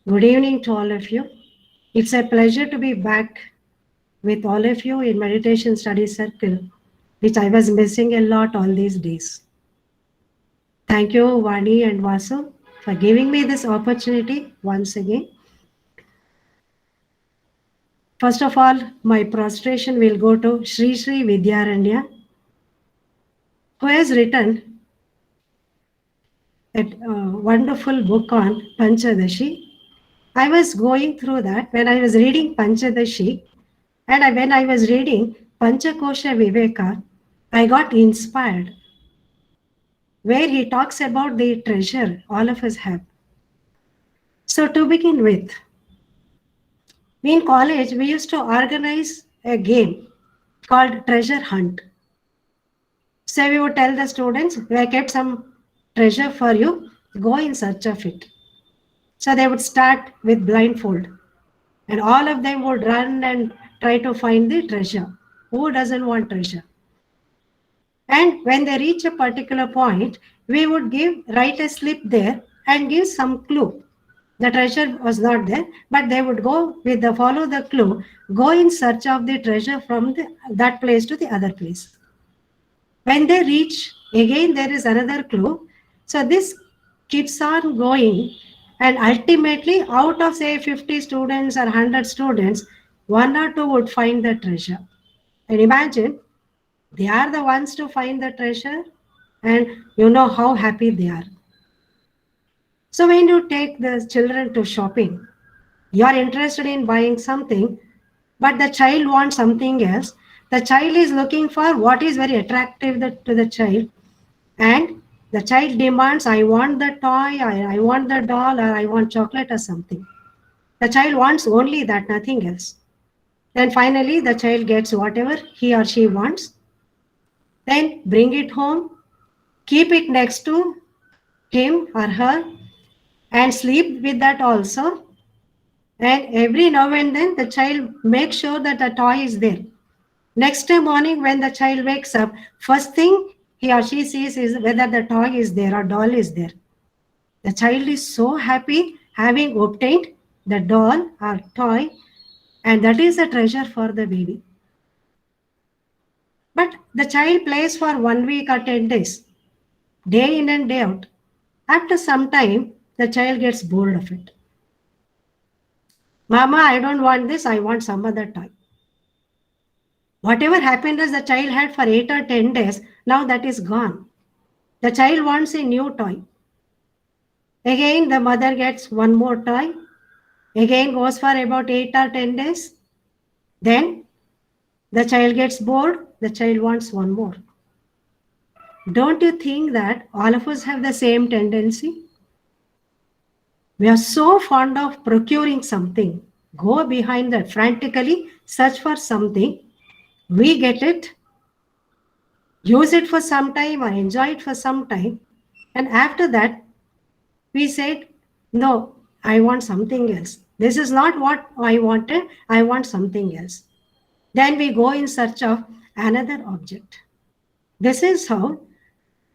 Good evening to all of you. It's a pleasure to be back with all of you in Meditation Study Circle, which I was missing a lot all these days. Thank you, Vani and Vasu, for giving me this opportunity once again. First of all, my prostration will go to Sri Sri Vidyaranya, who has written a wonderful book on Panchadashi. I was going through that when I was reading Panchadashi, and when I was reading Panchakosha Viveka, I got inspired where he talks about the treasure all of us have. So, to begin with, in college, we used to organize a game called Treasure Hunt. So, we would tell the students, we have kept some treasure for you, go in search of it. So, they would start with blindfold, and all of them would run and try to find the treasure. Who doesn't want treasure? And when they reach a particular point, we would write a slip there and give some clue. The treasure was not there, but they would go with the follow the clue, go in search of the treasure from that place to the other place. When they reach, again there is another clue. So this keeps on going, and ultimately, out of say 50 students or 100 students, one or two would find the treasure. And imagine they are the ones to find the treasure, and you know how happy they are. So when you take the children to shopping, you are interested in buying something, but the child wants something else. The child is looking for what is very attractive to the child, and the child demands, I want the toy, I want the doll, or I want chocolate or something. The child wants only that, nothing else. Then finally, the child gets whatever he or she wants, then bring it home, keep it next to him or her, and sleep with that also. And every now and then, the child makes sure that the toy is there. Next day morning, when the child wakes up, first thing he or she sees is whether the toy is there or doll is there. The child is so happy having obtained the doll or toy, and that is a treasure for the baby. But the child plays for 1 week or 10 days, day in and day out. After some time, the child gets bored of it. Mama, I don't want this, I want some other toy. Whatever happiness the child had for 8 or 10 days, now that is gone. The child wants a new toy. Again, the mother gets one more toy. Again, goes for about 8 or 10 days. Then the child gets bored. The child wants one more. Don't you think that all of us have the same tendency? We are so fond of procuring something, go behind that, frantically search for something. We get it, use it for some time or enjoy it for some time. And after that, we said, no, I want something else. This is not what I wanted, I want something else. Then we go in search of another object. This is how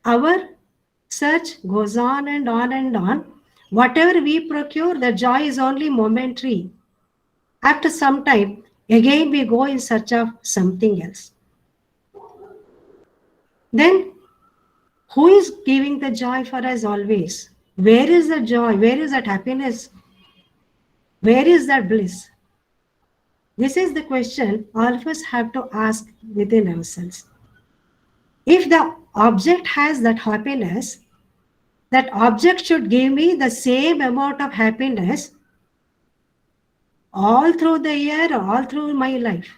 our search goes on and on and on. Whatever we procure, the joy is only momentary. After some time, again we go in search of something else. Then, who is giving the joy for us always? Where is the joy? Where is that happiness? Where is that bliss? This is the question all of us have to ask within ourselves. If the object has that happiness, that object should give me the same amount of happiness all through the year, all through my life.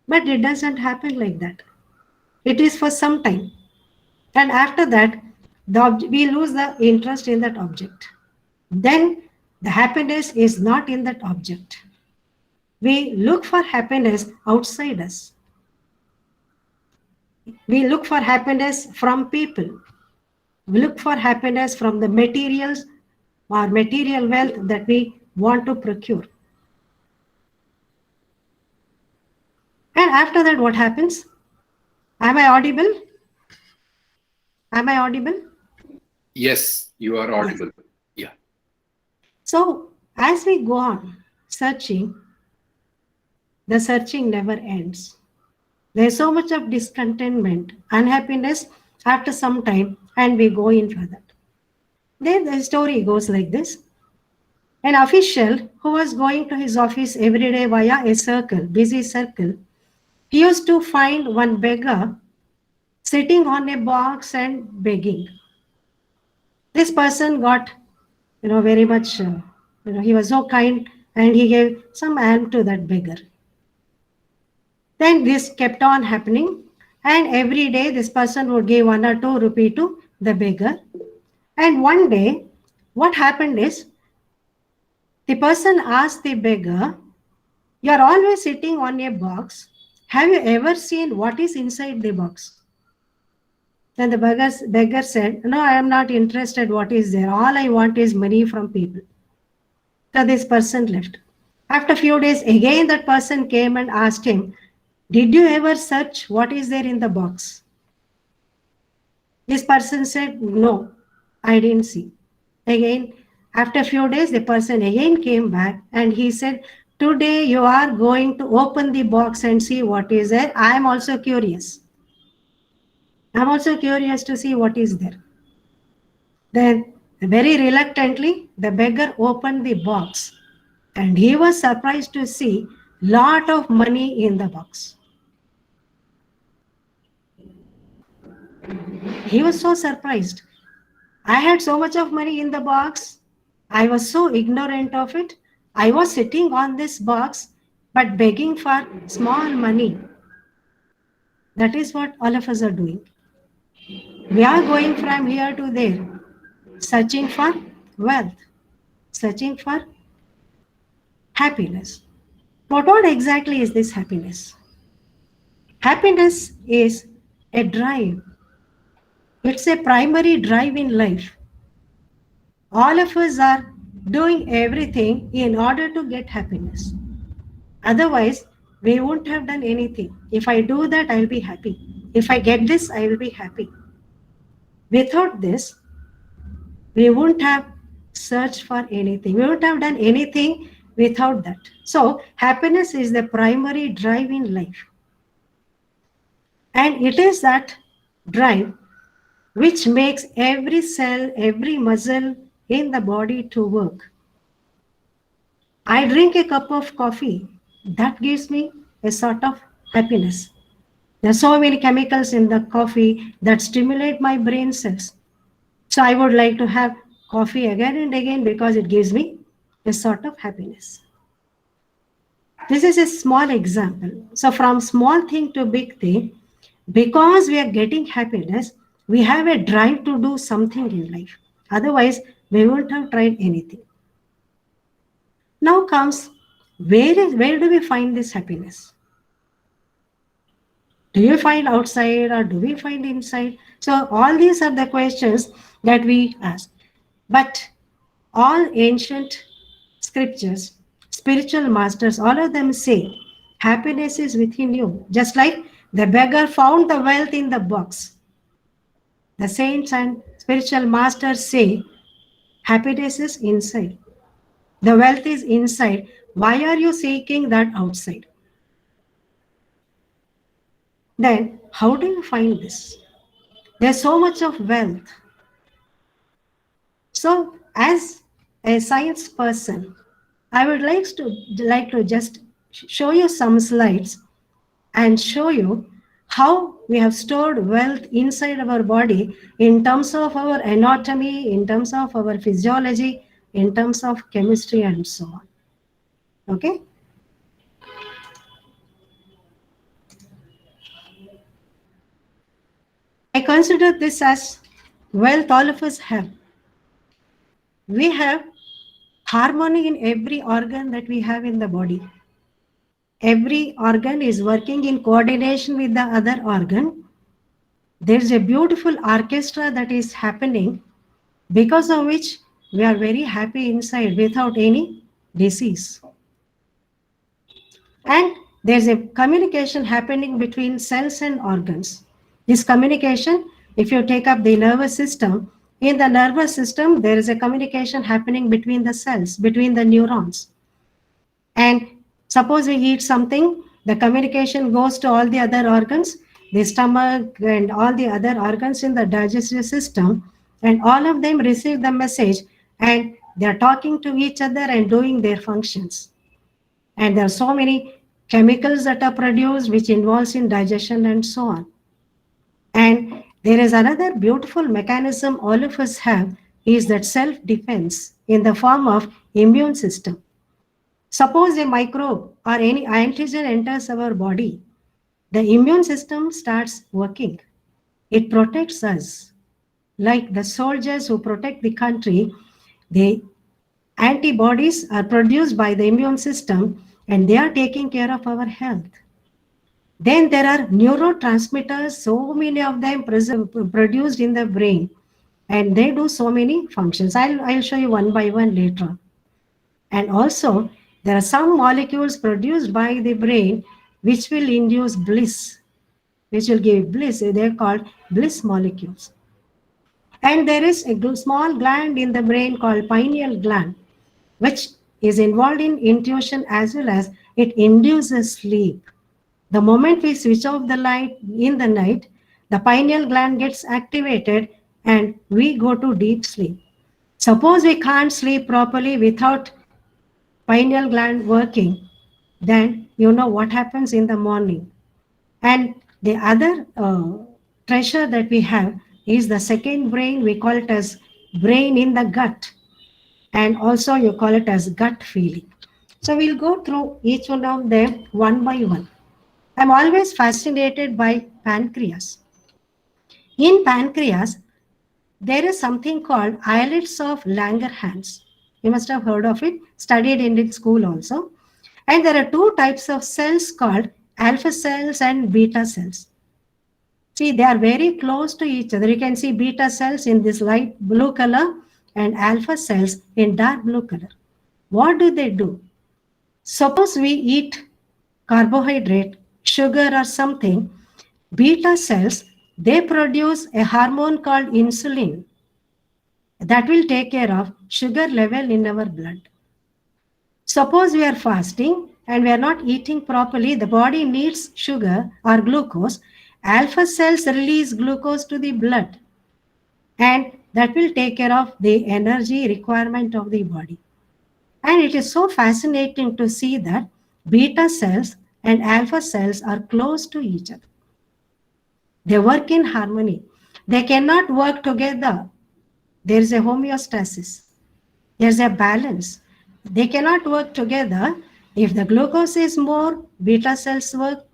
But it doesn't happen like that. It is for some time. And after that, we lose the interest in that object. Then the happiness is not in that object. We look for happiness outside us. We look for happiness from people. We look for happiness from the materials or material wealth that we want to procure. And after that, what happens? Am I audible? Am I audible? Yes, you are Yes. audible. Yeah. So As we go on searching, the searching never ends. There's so much of discontentment, unhappiness after some time, and we go in for that. Then the story goes like this. An official who was going to his office every day via a circle, busy circle, he used to find one beggar sitting on a box and begging. This person got, very much, he was so kind and he gave some alms to that beggar. Then this kept on happening, and every day this person would give 1 or 2 rupee to the beggar. And one day, what happened is the person asked the beggar, "You are always sitting on a box. Have you ever seen what is inside the box?" Then the beggar said, "No, I am not interested what is there. All I want is money from people." So this person left. After a few days, again that person came and asked him, "Did you ever search what is there in the box?" This person said, "No, I didn't see." Again, after a few days, the person again came back and he said, "Today you are going to open the box and see what is there. I am also curious. I'm also curious to see what is there." Then, very reluctantly, the beggar opened the box and he was surprised to see lot of money in the box. He was so surprised. I had so much of money in the box. I was so ignorant of it. I was sitting on this box but begging for small money. That is what all of us are doing. We are going from here to there, searching for wealth, searching for happiness. But what exactly is this happiness? Happiness is a drive. It's a primary drive in life. All of us are doing everything in order to get happiness. Otherwise, we won't have done anything. If I do that, I'll be happy. If I get this, I will be happy. Without this, we won't have searched for anything. We won't have done anything without that. So, happiness is the primary drive in life. And it is that drive which makes every cell, every muscle in the body to work. I drink a cup of coffee, that gives me a sort of happiness. There are so many chemicals in the coffee that stimulate my brain cells. So I would like to have coffee again and again because it gives me a sort of happiness. This is a small example. So from small thing to big thing, because we are getting happiness, we have a drive to do something in life. Otherwise, we won't have tried anything. Now comes, where do we find this happiness? Do you find outside or do we find inside? So all these are the questions that we ask. But all ancient scriptures, spiritual masters, all of them say happiness is within you. Just like the beggar found the wealth in the box. The saints and spiritual masters say happiness is inside. The wealth is inside. Why are you seeking that outside? Then, how do you find this? There's so much of wealth. So, as a science person, I would like to just show you some slides and show you how we have stored wealth inside our body in terms of our anatomy, in terms of our physiology, in terms of chemistry, and so on. Okay? I consider this as wealth all of us have. We have harmony in every organ that we have in the body. Every organ is working in coordination with the other organ. There's a beautiful orchestra that is happening, because of which we are very happy inside without any disease. And there's a communication happening between cells and organs. This communication, if you take up the nervous system, In the nervous system, there is a communication happening between the cells, between the neurons. And suppose we eat something, the communication goes to all the other organs, the stomach and all the other organs in the digestive system, and all of them receive the message and they are talking to each other and doing their functions. And there are so many chemicals that are produced which involves in digestion and so on. And there is another beautiful mechanism all of us have is that self-defense in the form of immune system. Suppose a microbe or any antigen enters our body, the immune system starts working. It protects us. Like the soldiers who protect the country, the antibodies are produced by the immune system and they are taking care of our health. Then there are neurotransmitters, so many of them produced in the brain, and they do so many functions. I'll show you one by one later. And also, there are some molecules produced by the brain which will induce bliss, which will give bliss. They're called bliss molecules. And there is a small gland in the brain called pineal gland, which is involved in intuition as well as it induces sleep. The moment we switch off the light in the night, the pineal gland gets activated and we go to deep sleep. Suppose we can't sleep properly without pineal gland working, then you know what happens in the morning. And the other treasure that we have is the second brain. We call it as brain in the gut. And also you call it as gut feeling. So we'll go through each one of them one by one. I'm always fascinated by pancreas. In pancreas, there is something called islets of Langerhans. You must have heard of it, studied in school also. And there are two types of cells called alpha cells and beta cells. See, they are very close to each other. You can see beta cells in this light blue color and alpha cells in dark blue color. What do? Suppose we eat carbohydrate, sugar or something, beta cells, they produce a hormone called insulin that will take care of sugar level in our blood. Suppose we are fasting and we are not eating properly, the body needs sugar or glucose. Alpha cells release glucose to the blood and that will take care of the energy requirement of the body. And it is so fascinating to see that beta cells and alpha cells are close to each other. They work in harmony. They cannot work together. There is a homeostasis. There's a balance. They cannot work together. If the glucose is more, beta cells work.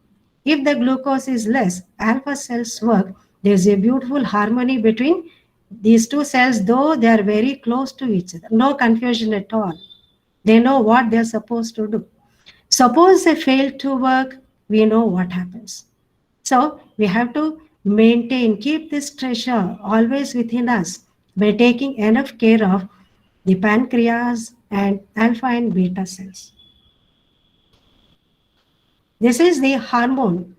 If the glucose is less, alpha cells work. There's a beautiful harmony between these two cells, though they are very close to each other. No confusion at all. They know what they're supposed to do. Suppose they fail to work, we know what happens. So we have to keep this treasure always within us by taking enough care of the pancreas and alpha and beta cells. This is the hormone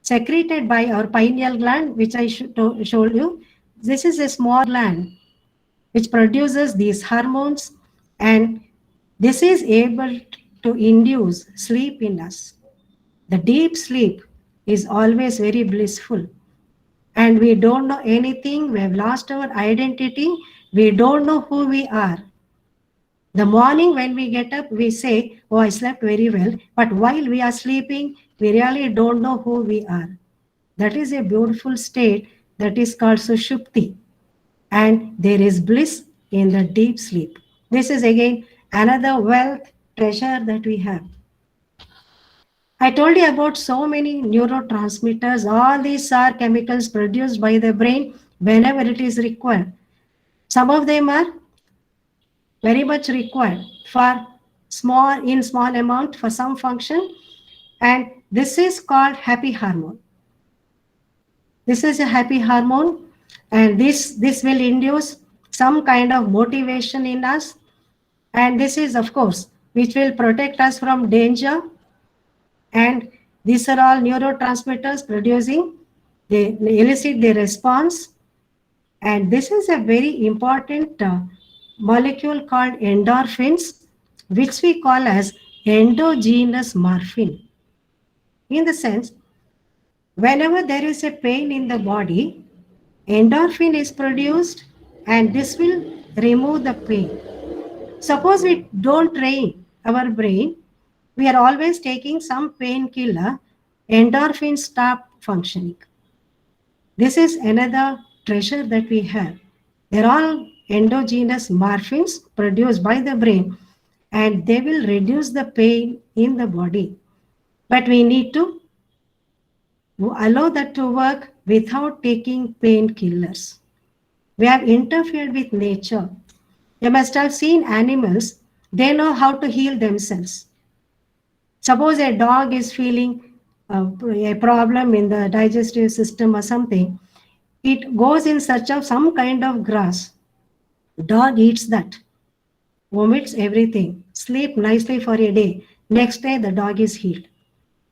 secreted by our pineal gland, which I showed you. This is a small gland which produces these hormones, and this is able to induce sleep in us. The deep sleep is always very blissful. And we don't know anything. We have lost our identity. We don't know who we are. The morning when we get up, we say, oh, I slept very well. But while we are sleeping, we really don't know who we are. That is a beautiful state that is called Sushupti. And there is bliss in the deep sleep. This is again another wealth, treasure that we have. I told you about so many neurotransmitters. All these are chemicals produced by the brain whenever it is required. Some of them are very much required for small amount for some function. And this is called happy hormone. This is a happy hormone, and this will induce some kind of motivation in us. And this is, of course, which will protect us from danger. And these are all neurotransmitters producing, they elicit the response. And this is a very important molecule called endorphins, which we call as endogenous morphine. In the sense, whenever there is a pain in the body, endorphin is produced and this will remove the pain. Suppose we don't train our brain, we are always taking some painkiller, endorphins stop functioning. This is another treasure that we have. They're all endogenous morphines produced by the brain and they will reduce the pain in the body. But we need to allow that to work without taking painkillers. We have interfered with nature. You must have seen animals, they know how to heal themselves. Suppose a dog is feeling a problem in the digestive system or something, it goes in search of some kind of grass. Dog eats that, vomits everything, sleep nicely for a day. Next day, the dog is healed.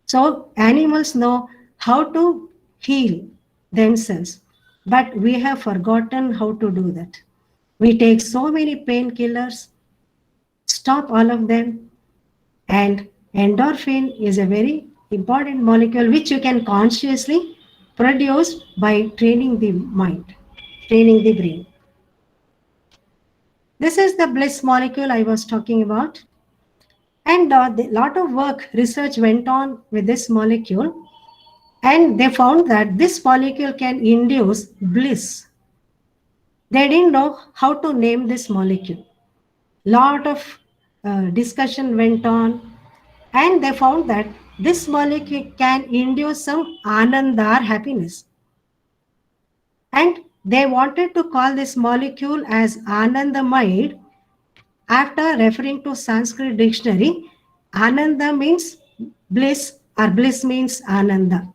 So animals know how to heal themselves, but we have forgotten how to do that. We take so many painkillers, stop all of them, and endorphin is a very important molecule which you can consciously produce by training the mind, training the brain. This is the bliss molecule I was talking about. And a lot of work, research went on with this molecule, and they found that this molecule can induce bliss. They didn't know how to name this molecule. Lot of discussion went on, and they found that this molecule can induce some ananda or happiness. And they wanted to call this molecule as Anandamide after referring to Sanskrit dictionary. Ananda means bliss or bliss means Ananda.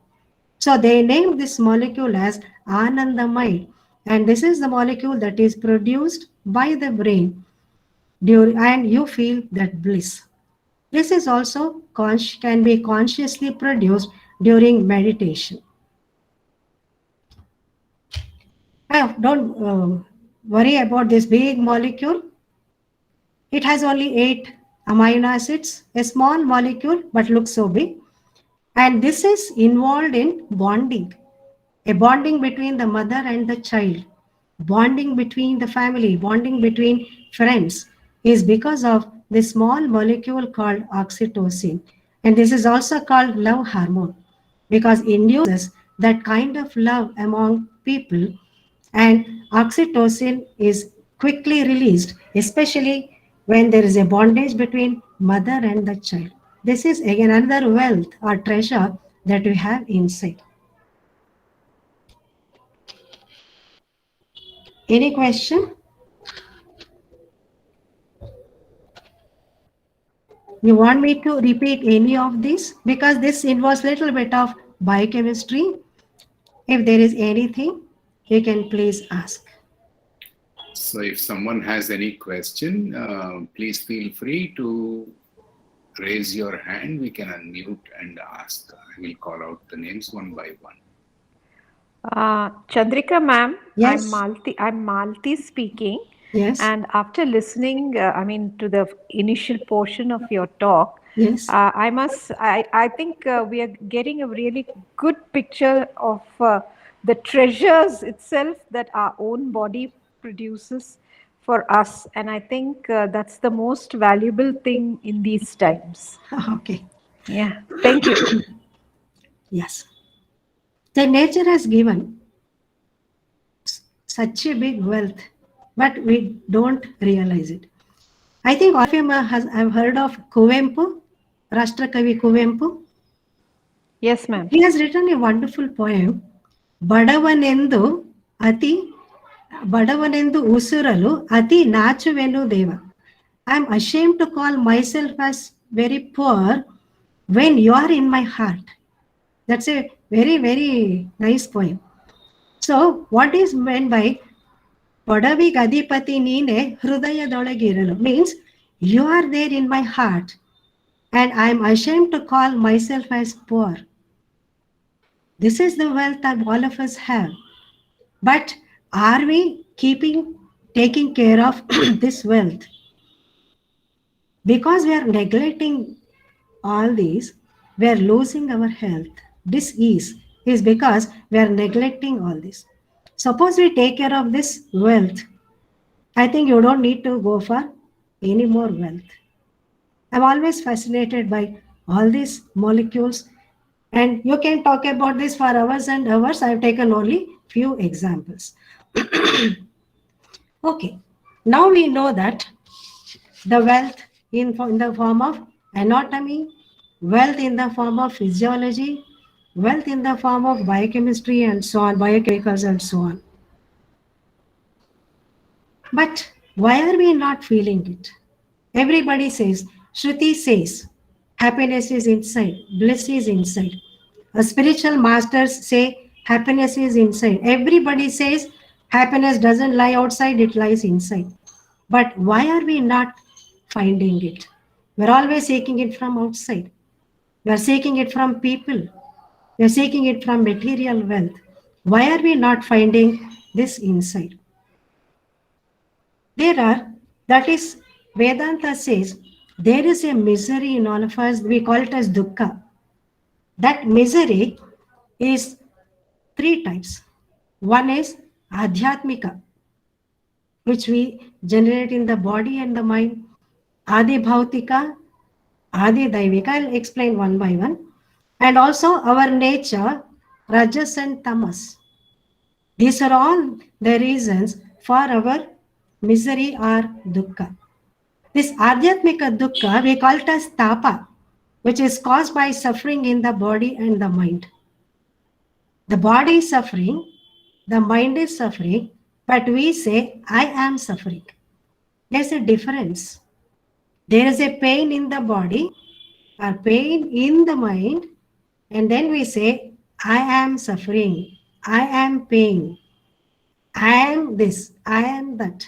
So they named this molecule as Anandamide, and this is the molecule that is produced by the brain during, and you feel that bliss. This is also can be consciously produced during meditation. Don't worry about this big molecule. It has only 8 amino acids, a small molecule but looks so big. And this is involved in bonding, a bonding between the mother and the child, bonding between the family, bonding between friends is because of this small molecule called oxytocin. And this is also called love hormone because it induces that kind of love among people, and oxytocin is quickly released, especially when there is a bondage between mother and the child. This is again another wealth or treasure that we have inside. Any question? You want me to repeat any of this? Because this involves little bit of biochemistry. If there is anything, you can please ask. So if someone has any question, please feel free to raise your hand. We can unmute and ask. I will call out the names one by one. Chandrika ma'am, Yes. I'm Malti speaking. Yes. And after listening, to the initial portion of your talk, Yes. I think we are getting a really good picture of the treasures itself that our own body produces for us. And I think that's the most valuable thing in these times. Okay. Yeah. Thank you. Yes. The nature has given such a big wealth, but we don't realize it. I think all of you have heard of Kuvempu, Rashtrakavi Kuvempu. Yes, ma'am. He has written a wonderful poem, Badavanendu Ati Badavanendu Usuralu Ati Nachuvenu Deva. I am ashamed to call myself as very poor when you are in my heart. That's a very, very nice poem. So, what is meant by Padavi Gadipati Nine Hrudayadolagiralu means you are there in my heart and I am ashamed to call myself as poor. This is the wealth that all of us have. But Are we taking care of this wealth? Because we are neglecting all these, we are losing our health. Disease is because we are neglecting all this. Suppose we take care of this wealth, I think you don't need to go for any more wealth. I'm always fascinated by all these molecules, and you can talk about this for hours and hours. I've taken only few examples. Okay, now we know that the wealth in the form of anatomy, wealth in the form of physiology, wealth in the form of biochemistry and so on, biochemicals and so on. But why are we not feeling it? Everybody says, Shruti says, happiness is inside, bliss is inside. A spiritual masters say happiness is inside. Everybody says happiness doesn't lie outside, it lies inside. But why are we not finding it? We're always seeking it from outside. We're seeking it from people. We're seeking it from material wealth. Why are we not finding this inside? That is, Vedanta says, there is a misery in all of us. We call it as dukkha. That misery is three types. One is adhyatmika, which we generate in the body and the mind. Adi bhautika, Adi daivika. I'll explain one by one. And also our nature, rajas and tamas. These are all the reasons for our misery or dukkha. This adhyatmika dukkha, we call it as tapa, which is caused by suffering in the body and the mind. The body is suffering, the mind is suffering, but we say, I am suffering. There's a difference. There is a pain in the body or pain in the mind, and then we say, I am suffering, I am pain, I am this, I am that.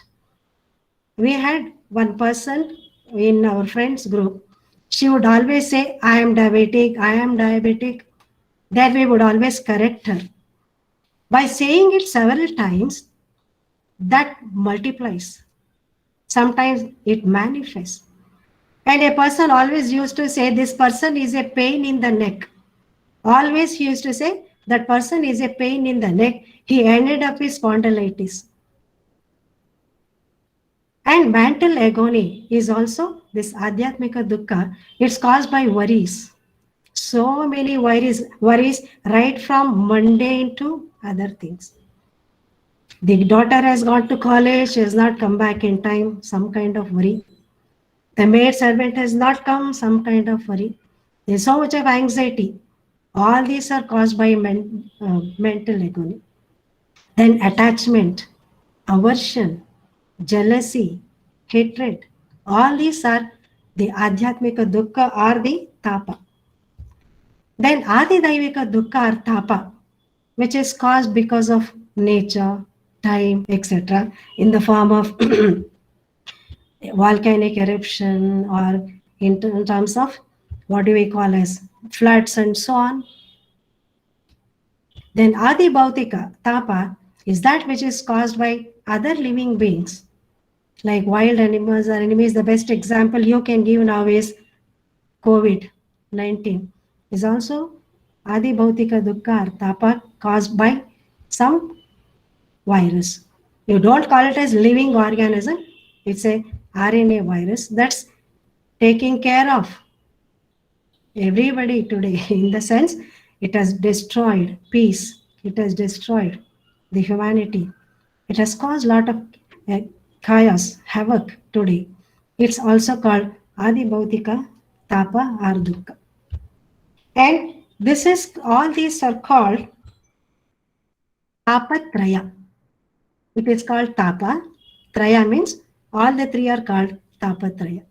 We had one person in our friends group, she would always say, I am diabetic, I am diabetic. Then we would always correct her. By saying it several times, that multiplies. Sometimes it manifests. And a person always used to say, this person is a pain in the neck. Always he used to say, that person is a pain in the neck. He ended up with spondylitis. And mental agony is also this adhyatmika dukkha. It's caused by worries. So many worries right from mundane to other things. The daughter has gone to college, she has not come back in time, some kind of worry. The maid servant has not come, some kind of worry. There's so much of anxiety. All these are caused by mental agony. Then attachment, aversion, jealousy, hatred. All these are the adhyatmika dukkha or the tapa. Then adidaivika dukkha or tapa, which is caused because of nature, time, etc., in the form of volcanic eruption or in terms of what do we call as floods and so on. Then Adi Bhautika, Tapa, is that which is caused by other living beings, like wild animals or enemies. The best example you can give now is COVID-19 is also Adi Bhautika Dukkha or Tapa caused by some virus. You don't call it as living organism, it's a RNA virus that's taking care of everybody today in the sense it has destroyed peace, it has destroyed the humanity, it has caused a lot of chaos, havoc today. It's also called Adi Bhautika Tapa or Dukkha. And this is, all these are called Tapatraya. It is called Tapa. Traya means all the three are called Tapatraya.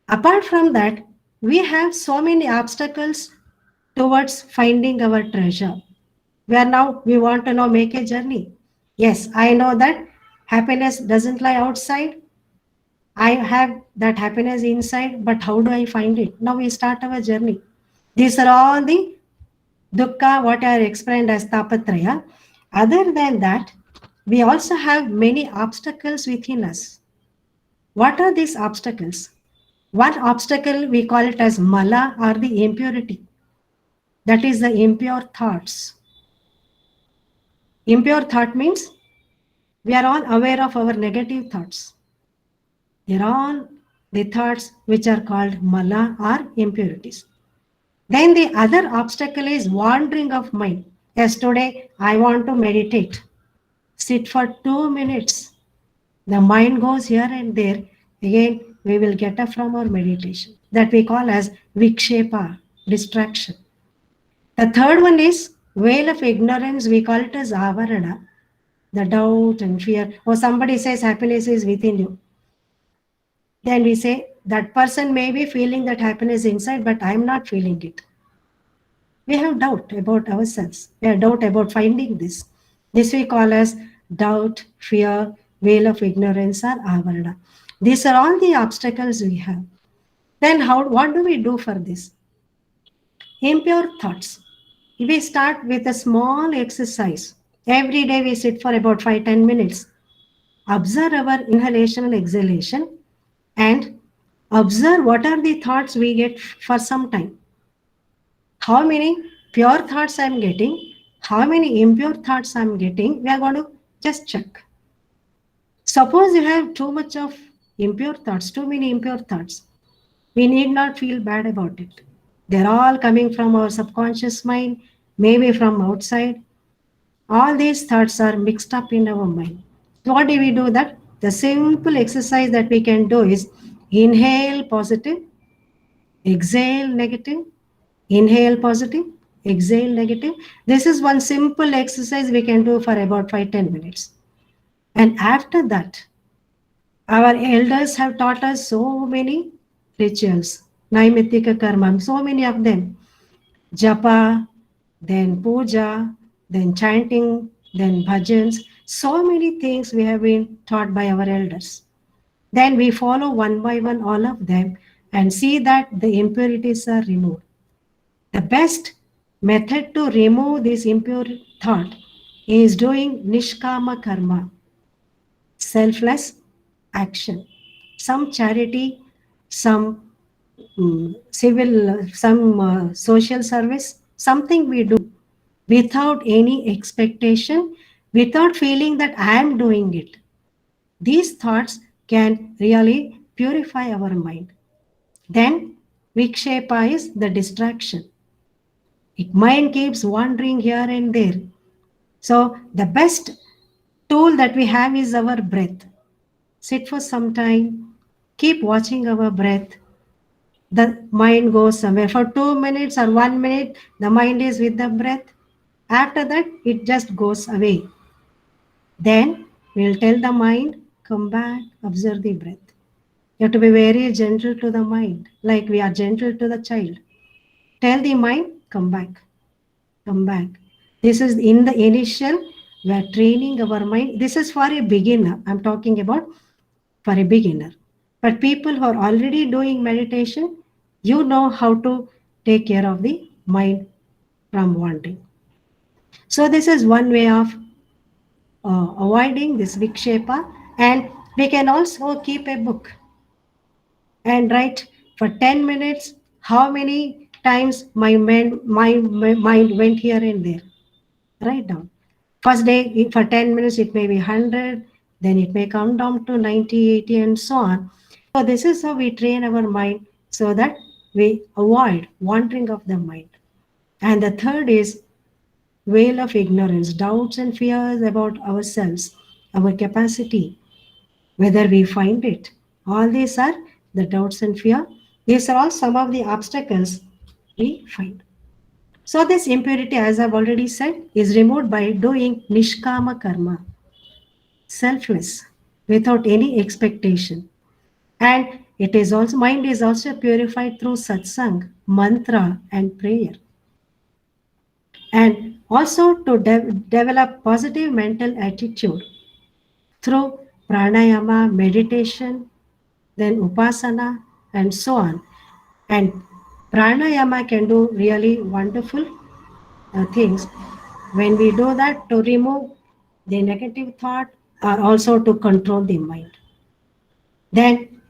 Apart from that, we have so many obstacles towards finding our treasure. We want to now make a journey. Yes, I know that happiness doesn't lie outside. I have that happiness inside, but how do I find it? Now we start our journey. These are all the dukkha, what are explained as tapatraya. Other than that, we also have many obstacles within us. What are these obstacles? One obstacle we call it as mala or the impurity. That is the impure thoughts. Impure thought means we are all aware of our negative thoughts. They're all the thoughts which are called mala or impurities. Then the other obstacle is wandering of mind. Yes, today I want to meditate. Sit for 2 minutes. The mind goes here and there. Again, we will get up from our meditation. That we call as vikshepa, distraction. The third one is veil of ignorance. We call it as avarana, the doubt and fear. Or somebody says happiness is within you. Then we say that person may be feeling that happiness inside, but I am not feeling it. We have doubt about ourselves. We have doubt about finding this. This we call as doubt, fear, veil of ignorance, or avarana. These are all the obstacles we have. Then what do we do for this? Impure thoughts. We start with a small exercise. Every day we sit for about 5-10 minutes. Observe our inhalation and exhalation and observe what are the thoughts we get for some time. How many pure thoughts I'm getting, how many impure thoughts I'm getting, we are going to just check. Suppose you have too much of impure thoughts, too many impure thoughts, we need not feel bad about it. They're all coming from our subconscious mind, maybe from outside. All these thoughts are mixed up in our mind. So what do we do that? The simple exercise that we can do is inhale positive, exhale negative, inhale positive, exhale negative. This is one simple exercise we can do for about 5-10 minutes. And after that, our elders have taught us so many rituals, Naimittika karma, so many of them. Japa, then puja, then chanting, then bhajans. So many things we have been taught by our elders. Then we follow one by one all of them and see that the impurities are removed. The best method to remove this impure thought is doing nishkama karma, selfless action. Some charity, some social service, something we do without any expectation, without feeling that I am doing it. These thoughts can really purify our mind. Then vikshepa is the distraction. Mind keeps wandering here and there. So the best tool that we have is our breath. Sit for some time, keep watching our breath. The mind goes somewhere. For 2 minutes or 1 minute, the mind is with the breath. After that, it just goes away. Then we'll tell the mind, come back, observe the breath. You have to be very gentle to the mind, like we are gentle to the child. Tell the mind, come back. Come back. This is in the initial, we are training our mind. This is for a beginner. I'm talking about for a beginner. But people who are already doing meditation, you know how to take care of the mind from wandering. So this is one way of avoiding this vikshepa. And we can also keep a book and write for 10 minutes how many times my mind went here and there. Write down. First day, for 10 minutes, it may be 100, then it may come down to 90, 80, and so on. So this is how we train our mind so that we avoid wandering of the mind. And the third is veil of ignorance, doubts and fears about ourselves, our capacity, whether we find it. All these are the doubts and fear. These are all some of the obstacles we find. So this impurity, as I've already said, is removed by doing nishkama karma, selfless, without any expectation. And it is also, mind is also purified through satsang, mantra, and prayer. And also to develop positive mental attitude through pranayama, meditation, then upasana, and so on. And pranayama can do really wonderful things. When we do that, to remove the negative thought are also to control the mind. Then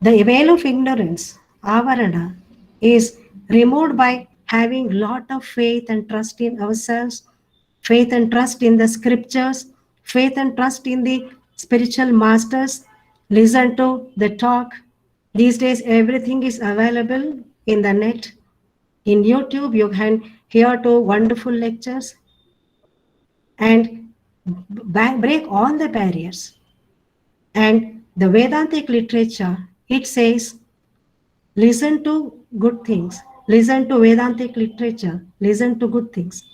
the veil of ignorance, avarana, is removed by having lot of faith and trust in ourselves, faith and trust in the scriptures, faith and trust in the spiritual masters, listen to the talk. These days, everything is available in the net. In YouTube, you can hear to wonderful lectures and break all the barriers. And the Vedantic literature, it says, listen to good things, listen to Vedantic literature, listen to good things.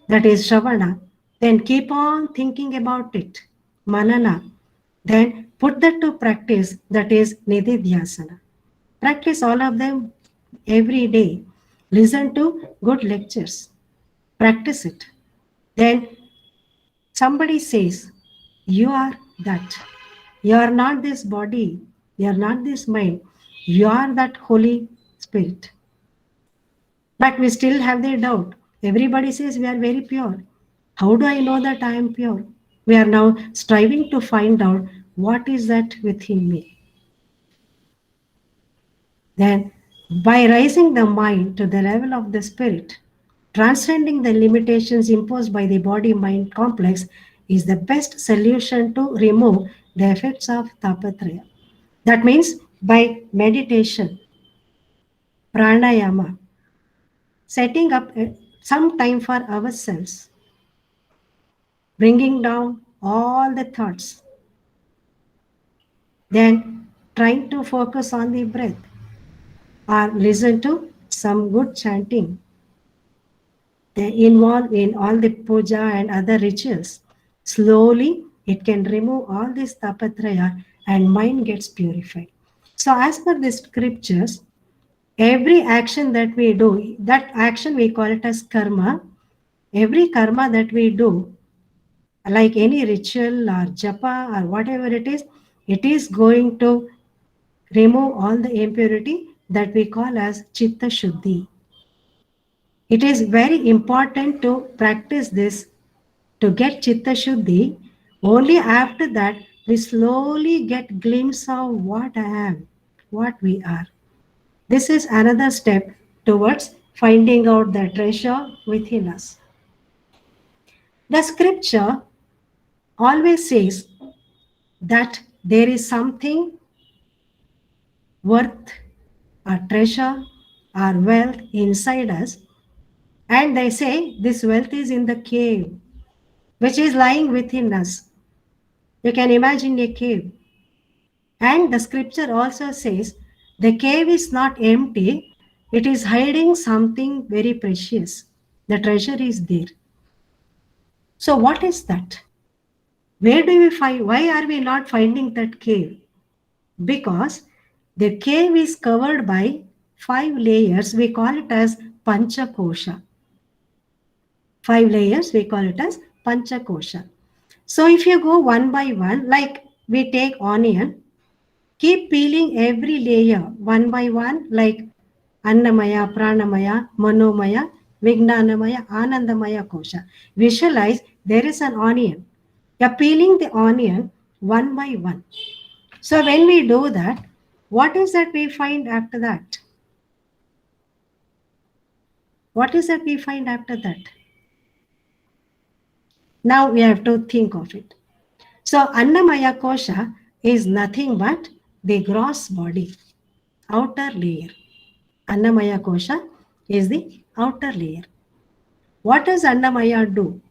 That is Shravana. Then keep on thinking about it, Manana. Then put that to practice, that is Nididhyasana. Practice all of them every day. Listen to good lectures. Practice it. Then somebody says, you are that. You are not this body. You are not this mind. You are that Holy Spirit. But we still have the doubt. Everybody says we are very pure. How do I know that I am pure? We are now striving to find out what is that within me. Then, by raising the mind to the level of the spirit, transcending the limitations imposed by the body-mind complex is the best solution to remove the effects of tapatraya. That means by meditation, pranayama, setting up some time for ourselves, bringing down all the thoughts, then trying to focus on the breath or listen to some good chanting. They involve in all the puja and other rituals. Slowly, it can remove all this tapatraya and mind gets purified. So as per the scriptures, every action that we do, that action we call it as karma. Every karma that we do, like any ritual or japa or whatever it is going to remove all the impurity that we call as chitta shuddhi. It is very important to practice this to get chitta shuddhi. Only after that we slowly get glimpse of what I am, what we are. This is another step towards finding out the treasure within us. The scripture always says that there is something worth or treasure or wealth inside us, and they say this wealth is in the cave which is lying within us. You can imagine a cave, and the scripture also says the cave is not empty, it is hiding something very precious. The treasure is there. So what is that? Where do we find? Why are we not finding that cave? Because the cave is covered by 5 layers. We call it as Panchakosha. 5 layers, we call it as Panchakosha. So if you go one by one, like we take onion, keep peeling every layer one by one, like Annamaya, Pranamaya, Manomaya, Vijnanamaya, Anandamaya Kosha. Visualize there is an onion. You're peeling the onion one by one. So when we do that, what is that we find after that? What is that we find after that? Now we have to think of it. So Annamaya Kosha is nothing but the gross body, outer layer. Annamaya Kosha is the outer layer. What does Annamaya do?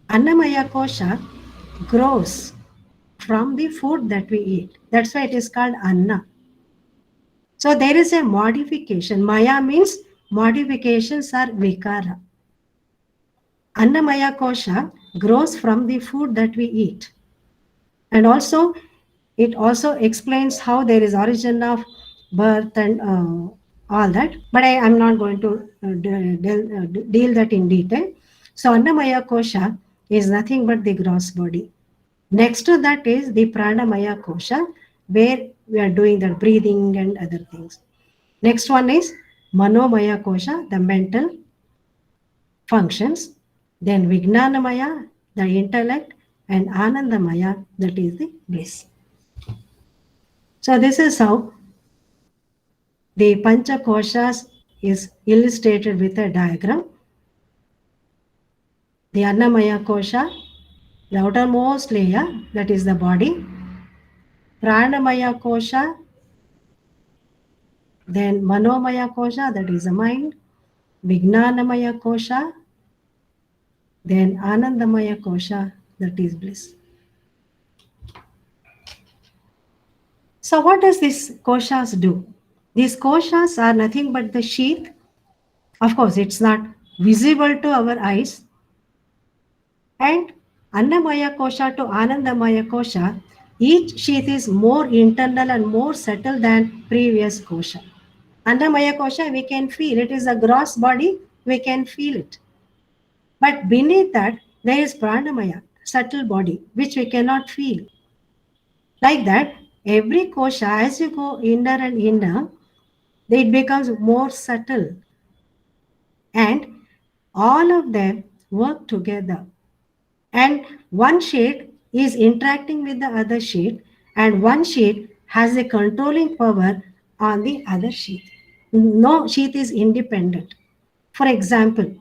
Annamaya Kosha grows from the food that we eat. That's why it is called Anna. So there is a modification. Maya means modifications are vikara. Annamaya Kosha grows from the food that we eat. And also, it also explains how there is origin of birth and all that. But I am not going to deal that in detail. So Annamaya Kosha is nothing but the gross body. Next to that is the Pranamaya Kosha, where we are doing the breathing and other things. Next one is Manomaya Kosha, the mental functions. Then Vijnanamaya, the intellect, and Anandamaya, that is the bliss. So this is how the Pancha Koshas is illustrated with a diagram. The Annamaya Kosha, the outermost layer, that is the body. Pranamaya Kosha, then Manomaya Kosha, that is the mind. Vijnanamaya Kosha, then Anandamaya Kosha, that is bliss. So what does these koshas do? These koshas are nothing but the sheath. Of course, it's not visible to our eyes. And Annamaya Kosha to Anandamaya Kosha, each sheath is more internal and more subtle than previous kosha. Annamaya Kosha, we can feel. It is a gross body, we can feel it. But beneath that, there is Pranamaya, subtle body, which we cannot feel. Like that, every kosha, as you go inner and inner, it becomes more subtle. And all of them work together. And one sheet is interacting with the other sheet, and one sheet has a controlling power on the other sheet. No sheet is independent. For example,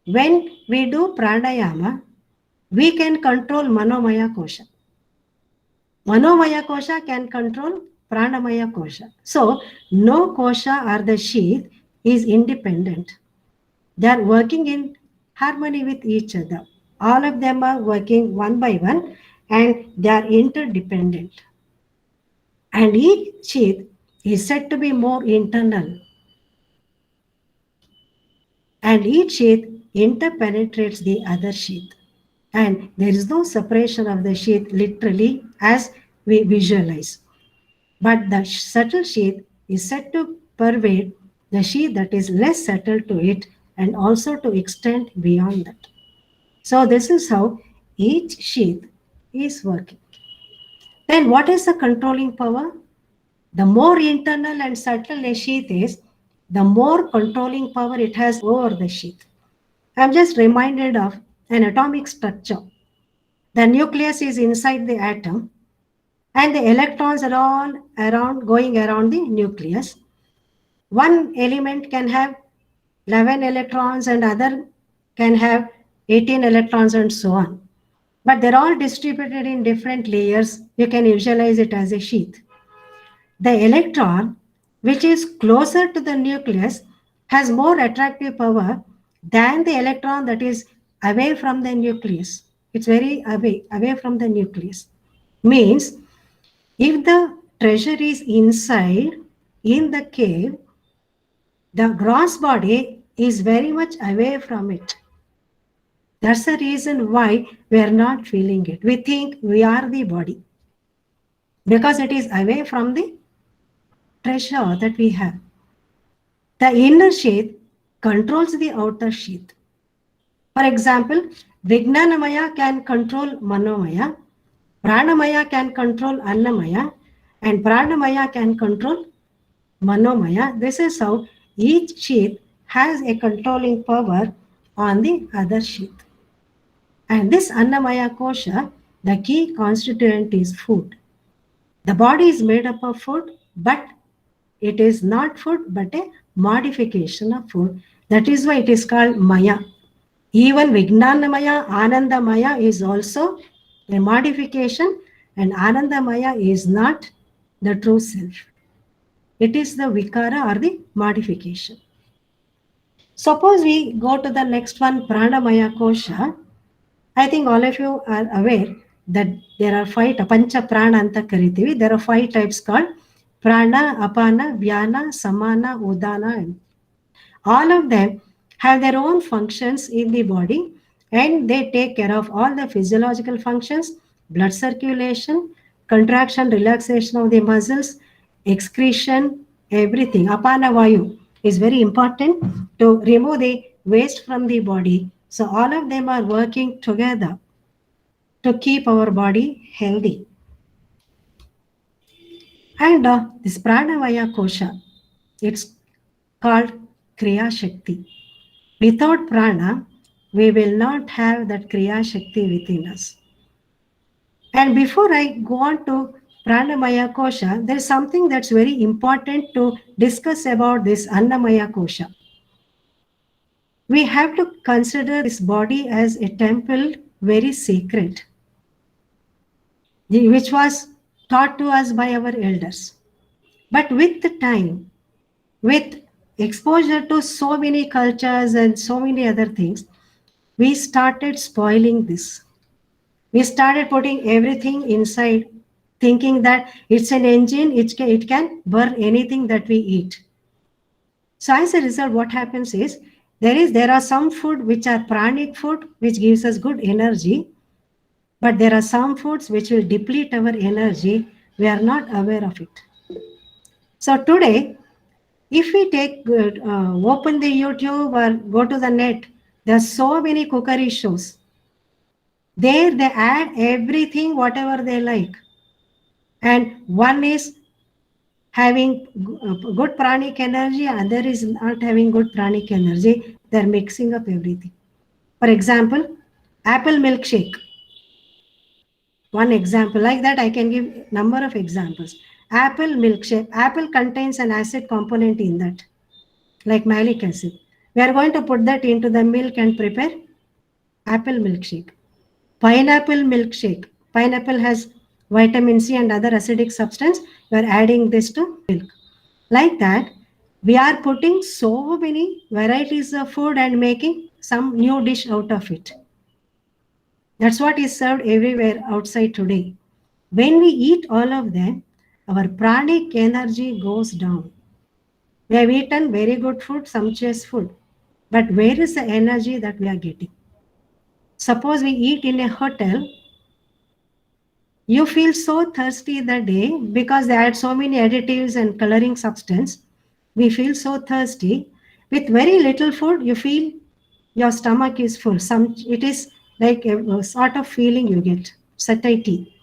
when we do pranayama, we can control Manomaya Kosha. Manomaya Kosha can control Pranamaya Kosha. So, no kosha or the sheath is independent. They are working in harmony with each other. All of them are working one by one and they are interdependent. And each sheath is said to be more internal. And each sheath interpenetrates the other sheath. And there is no separation of the sheath literally as we visualize. But the subtle sheath is said to pervade the sheath that is less subtle to it and also to extend beyond that. So this is how each sheath is working. Then what is the controlling power? The more internal and subtle a sheath is, the more controlling power it has over the sheath. I'm just reminded of an atomic structure. The nucleus is inside the atom and the electrons are all around, going around the nucleus. One element can have 11 electrons and other can have 18 electrons and so on. But they're all distributed in different layers. You can visualize it as a sheath. The electron, which is closer to the nucleus, has more attractive power than the electron that is away from the nucleus. It's very away from the nucleus. Means, if the treasure is inside in the cave, the gross body is very much away from it. That's the reason why we are not feeling it. We think we are the body because it is away from the treasure that we have. The inner sheath controls the outer sheath. For example, Vijnanamaya can control Manomaya, Pranamaya can control Annamaya, and Pranamaya can control Manomaya. This is how each sheath has a controlling power on the other sheath. And this Annamaya Kosha, the key constituent is food. The body is made up of food, but it is not food, but a modification of food. That is why it is called Maya. Even Vijnanamaya, Anandamaya is also a modification, and Anandamaya is not the true self. It is the Vikara or the modification. Suppose we go to the next one, Pranamaya Kosha. I think all of you are aware that there are 5 Pancha Prana anta karitivi. There are 5 types called Prana, Apana, Vyana, Samana, Udana. All of them have their own functions in the body and they take care of all the physiological functions, blood circulation, contraction, relaxation of the muscles, excretion, everything. Apana Vayu is very important to remove the waste from the body. So all of them are working together to keep our body healthy. And this Pranavaya Kosha, it's called Kriya Shakti. Without prana, we will not have that Kriya Shakti within us. And before I go on to Pranamaya Kosha, there is something that's very important to discuss about this Annamaya Kosha. We have to consider this body as a temple, very sacred, which was taught to us by our elders. But with the time, with exposure to so many cultures and so many other things, we started spoiling this. We started putting everything inside, thinking that it's an engine, it can burn anything that we eat. So as a result, what happens is there are some food which are pranic food, which gives us good energy, but there are some foods which will deplete our energy. We are not aware of it. So today, if we open the YouTube or go to the net, there are so many cookery shows. There they add everything, whatever they like. And one is having good pranic energy, other is not having good pranic energy. They're mixing up everything. For example, apple milkshake. One example like that, I can give number of examples. Apple milkshake. Apple contains an acid component in that, like malic acid. We are going to put that into the milk and prepare apple milkshake. Pineapple milkshake. Pineapple has vitamin C and other acidic substance. We are adding this to milk. Like that, we are putting so many varieties of food and making some new dish out of it. That's what is served everywhere outside today. When we eat all of them, our pranic energy goes down. We have eaten very good food, sumptuous food. But where is the energy that we are getting? Suppose we eat in a hotel, you feel so thirsty that day because they add so many additives and coloring substance. We feel so thirsty. With very little food, you feel your stomach is full. It is like a sort of feeling you get, satiety.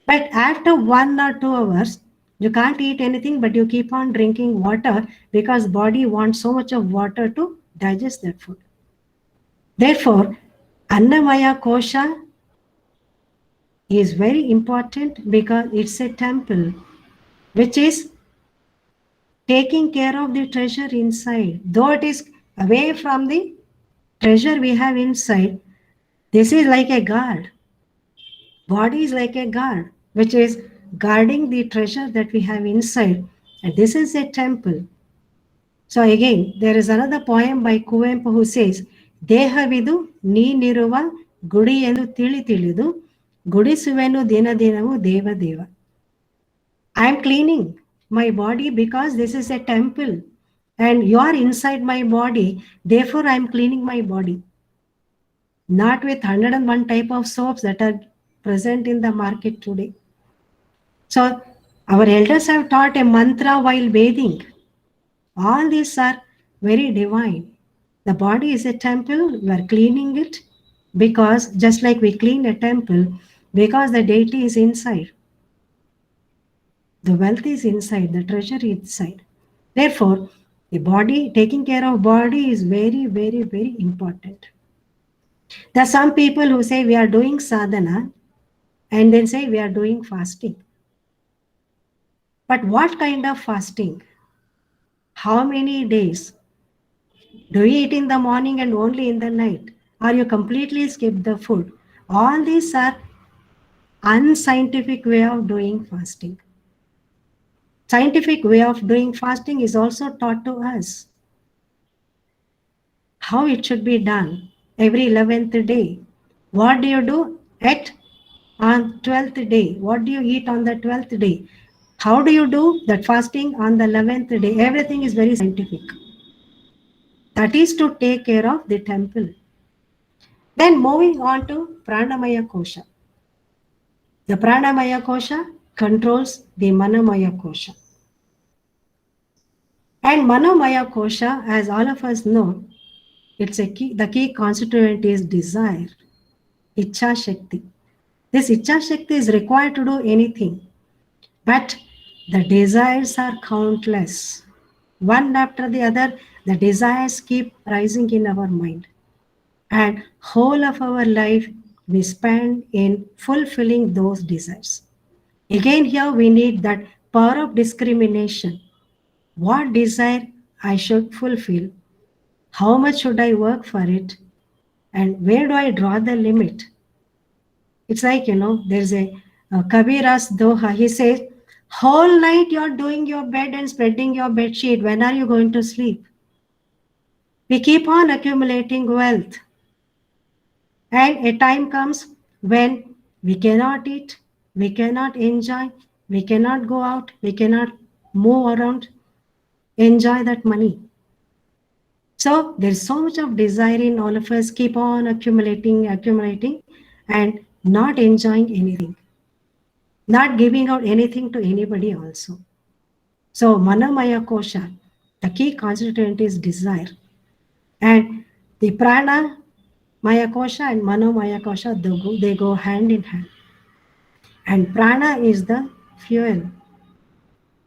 But after 1 or 2 hours, you can't eat anything, but you keep on drinking water because body wants so much of water to digest that food. Therefore, Annamaya Kosha is very important because it's a temple which is taking care of the treasure inside. Though it is away from the treasure we have inside, this is like a guard. Body is like a guard, which is guarding the treasure that we have inside. And this is a temple. So again, there is another poem by Kuvempu who says, Dehavidu ni niruva gudi endu tili tilidu gudisuvenu dina dinavu deva deva. I am cleaning my body because this is a temple and you are inside my body. Therefore, I am cleaning my body. Not with 101 type of soaps that are present in the market today. So our elders have taught a mantra while bathing. All these are very divine. The body is a temple, we are cleaning it because just like we clean a temple, because the deity is inside. The wealth is inside, the treasure is inside. Therefore, the body, taking care of body is very, very, very important. There are some people who say we are doing sadhana and then say we are doing fasting. But what kind of fasting? How many days? Do you eat in the morning and only in the night? Or you completely skip the food? All these are unscientific way of doing fasting. Scientific way of doing fasting is also taught to us. How it should be done every 11th day. What do you do on 12th day? What do you eat on the 12th day? How do you do that fasting on the 11th day? Everything is very scientific. That is to take care of the temple. Then moving on to Pranamaya Kosha. The Pranamaya Kosha controls the Manomaya Kosha. And Manomaya Kosha, as all of us know, the key constituent is desire, Ichha Shakti. This Ichha Shakti is required to do anything, but the desires are countless. One after the other, the desires keep rising in our mind. And whole of our life we spend in fulfilling those desires. Again, here we need that power of discrimination. What desire I should fulfill? How much should I work for it? And where do I draw the limit? It's like, there's a Kabira's Doha. He says, whole night you're doing your bed and spreading your bed sheet. When are you going to sleep? We keep on accumulating wealth. And a time comes when we cannot eat, we cannot enjoy, we cannot go out, we cannot move around, enjoy that money. So there's so much of desire in all of us, keep on accumulating, and not enjoying anything, not giving out anything to anybody also. So Manamaya Kosha, the key constituent is desire. And the Prana Maya Kosha and Manomaya Kosha, they go hand in hand. And prana is the fuel.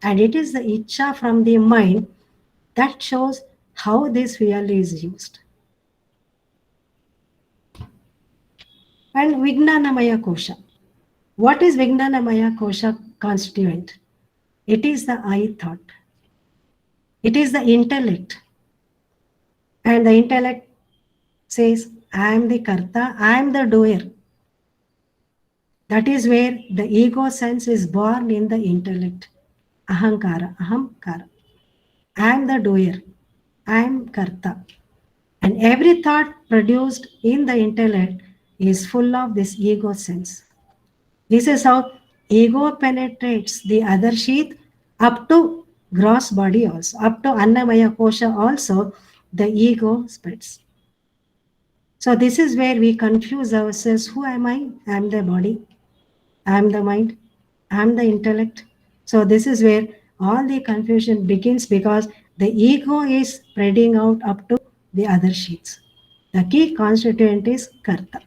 And it is the icha from the mind that shows how this fuel is used. And Vijnanamaya Kosha. What is Vijnanamaya Kosha constituent? It is the I thought. It is the intellect. And the intellect says, I am the karta, I am the doer. That is where the ego sense is born in the intellect. Ahankara, ahamkara. I am the doer. I am karta. And every thought produced in the intellect is full of this ego sense. This is how ego penetrates the other sheath up to gross body also, up to Annamaya Kosha also, the ego spreads. So this is where we confuse ourselves. Who am I? I am the body. I am the mind. I am the intellect. So this is where all the confusion begins because the ego is spreading out up to the other sheets. The key constituent is karta.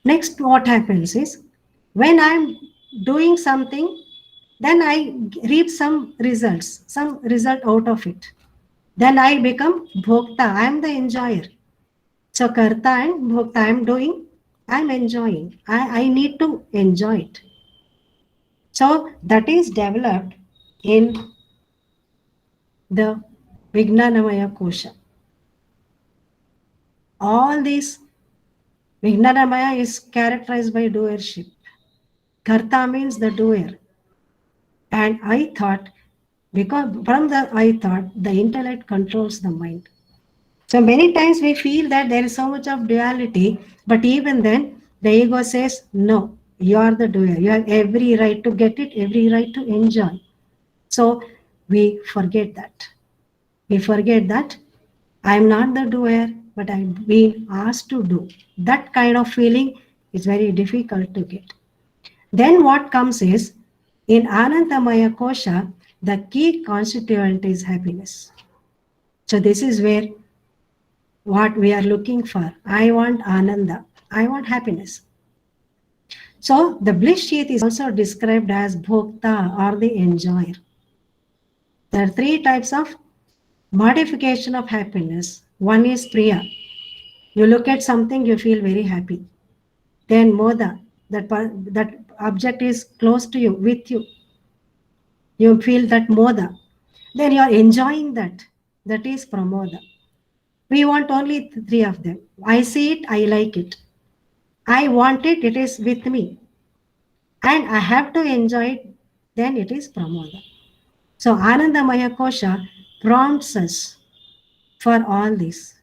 Next, what happens is when I'm doing something, then I reap some results, some result out of it. Then I become bhokta. I am the enjoyer. So karta and bhokta, I am doing, I am enjoying. I need to enjoy it. So that is developed in the Vijnanamaya Kosha. All these Vijnanamaya is characterized by doership. Karta means the doer. And I thought, because from the I thought, the intellect controls the mind. So many times we feel that there is so much of duality, but even then the ego says, no, you are the doer. You have every right to get it, every right to enjoy. So we forget that. We forget that I am not the doer, but I'm being asked to do. That kind of feeling is very difficult to get. Then what comes is, in Anandamaya Kosha, the key constituent is happiness. So this is where what we are looking for. I want Ananda. I want happiness. So the bliss sheath is also described as Bhokta or the enjoyer. There are three types of modification of happiness. One is Priya. You look at something, you feel very happy. Then Moda, that object is close to you, with you. You feel that Moda. Then you are enjoying that. That is Pramoda. We want only three of them. I see it, I like it. I want it, it is with me. And I have to enjoy it, then it is Pramoda. So Anandamaya Kosha prompts us for all this.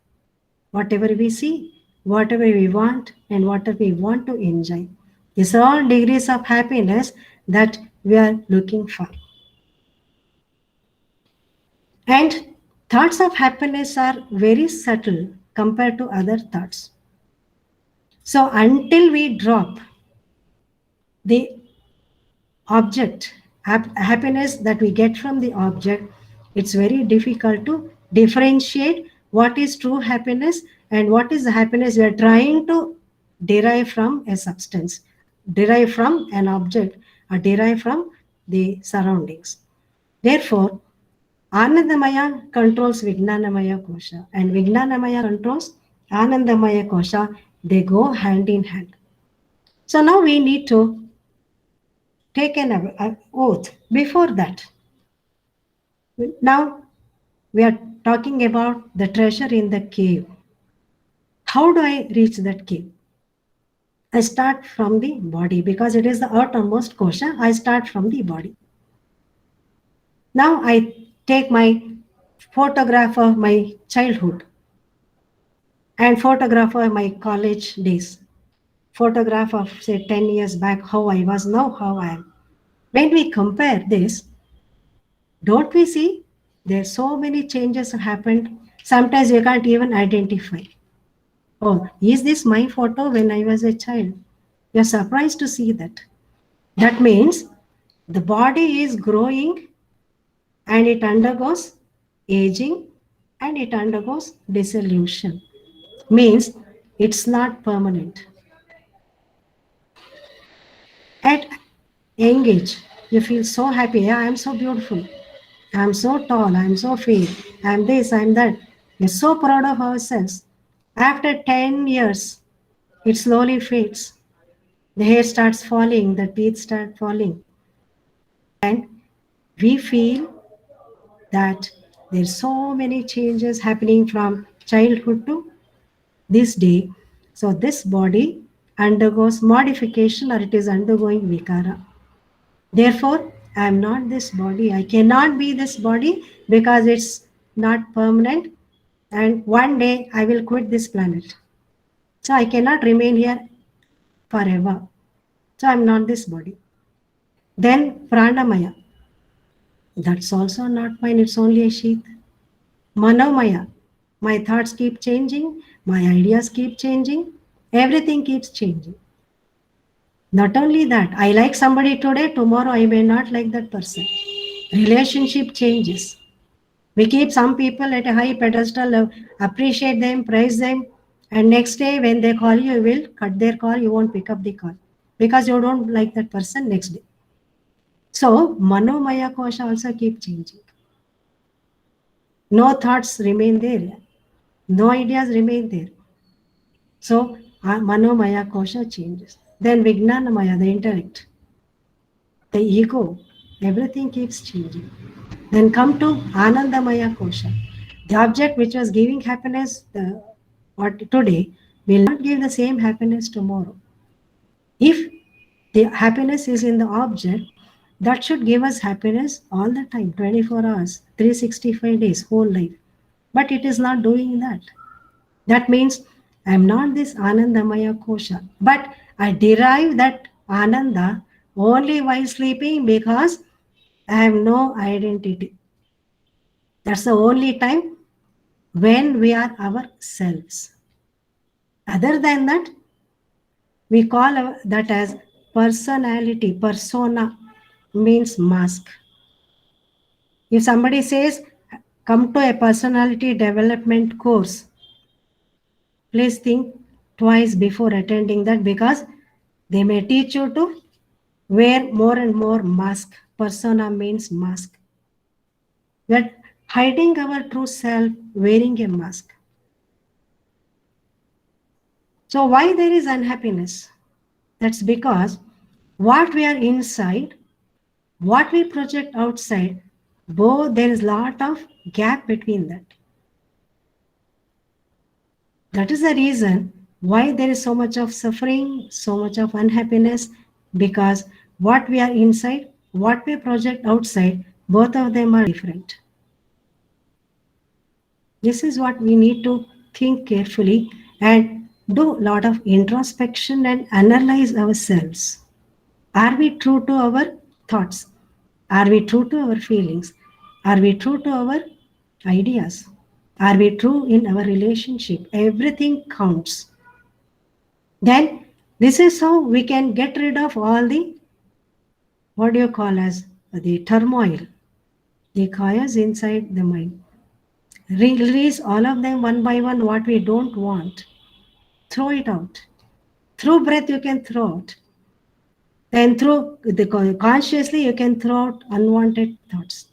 Whatever we see, whatever we want, and whatever we want to enjoy. These are all degrees of happiness that we are looking for. And thoughts of happiness are very subtle compared to other thoughts. So until we drop the object, happiness that we get from the object, it's very difficult to differentiate what is true happiness and what is the happiness we are trying to derive from a substance, derive from an object, or derive from the surroundings. Therefore, Anandamaya controls Vijnanamaya Kosha, and Vijnanamaya controls Anandamaya Kosha. They go hand in hand. So now we need to take an oath. Before that, now we are talking about the treasure in the cave. How do I reach that cave? I start from the body because it is the outermost kosha. I start from the body. Now I take my photograph of my childhood and photograph of my college days. Photograph of say 10 years back, how I was, now how I am. When we compare this, don't we see there's so many changes happened? Sometimes you can't even identify. Oh, is this my photo when I was a child? You're surprised to see that. That means the body is growing and it undergoes aging and it undergoes dissolution. Means it's not permanent. At young age, you feel so happy. Yeah, I'm so beautiful. I'm so tall. I'm so fair. I'm this, I'm that. We're so proud of ourselves. After 10 years, it slowly fades. The hair starts falling, the teeth start falling. And we feel that there's so many changes happening from childhood to this day. So this body undergoes modification or it is undergoing vikara. Therefore, I am not this body. I cannot be this body because it's not permanent. And one day I will quit this planet. So I cannot remain here forever. So I'm not this body. Then pranamaya. That's also not mine. It's only a sheath. Manomaya. My thoughts keep changing. My ideas keep changing. Everything keeps changing. Not only that, I like somebody today, tomorrow I may not like that person. Relationship changes. We keep some people at a high pedestal, appreciate them, praise them, and next day when they call you, you will cut their call, you won't pick up the call because you don't like that person next day. So, Manomaya Kosha also keep changing. No thoughts remain there. No ideas remain there. So, Manomaya Kosha changes. Then Vijnanamaya, the intellect, the ego, everything keeps changing. Then come to Anandamaya Kosha. The object which was giving happiness today will not give the same happiness tomorrow. If the happiness is in the object, that should give us happiness all the time, 24 hours, 365 days, whole life. But it is not doing that. That means I am not this Anandamaya Kosha. But I derive that Ananda only while sleeping because I have no identity. That's the only time when we are ourselves. Other than that, we call that as personality. Persona means mask. If somebody says, come to a personality development course, please think twice before attending that because they may teach you to wear more and more mask. Persona means mask. We are hiding our true self, wearing a mask. So why there is unhappiness? That's because what we are inside, what we project outside, both there is a lot of gap between that. That is the reason why there is so much of suffering, so much of unhappiness, because what we are inside, what we project outside, both of them are different. This is what we need to think carefully and do a lot of introspection and analyze ourselves. Are we true to our thoughts? Are we true to our feelings? Are we true to our ideas? Are we true in our relationship? Everything counts. Then this is how we can get rid of all the, what do you call as the turmoil, the chaos inside the mind. Release all of them one by one, what we don't want. Throw it out. Through breath you can throw out. Then through the consciously you can throw out unwanted thoughts.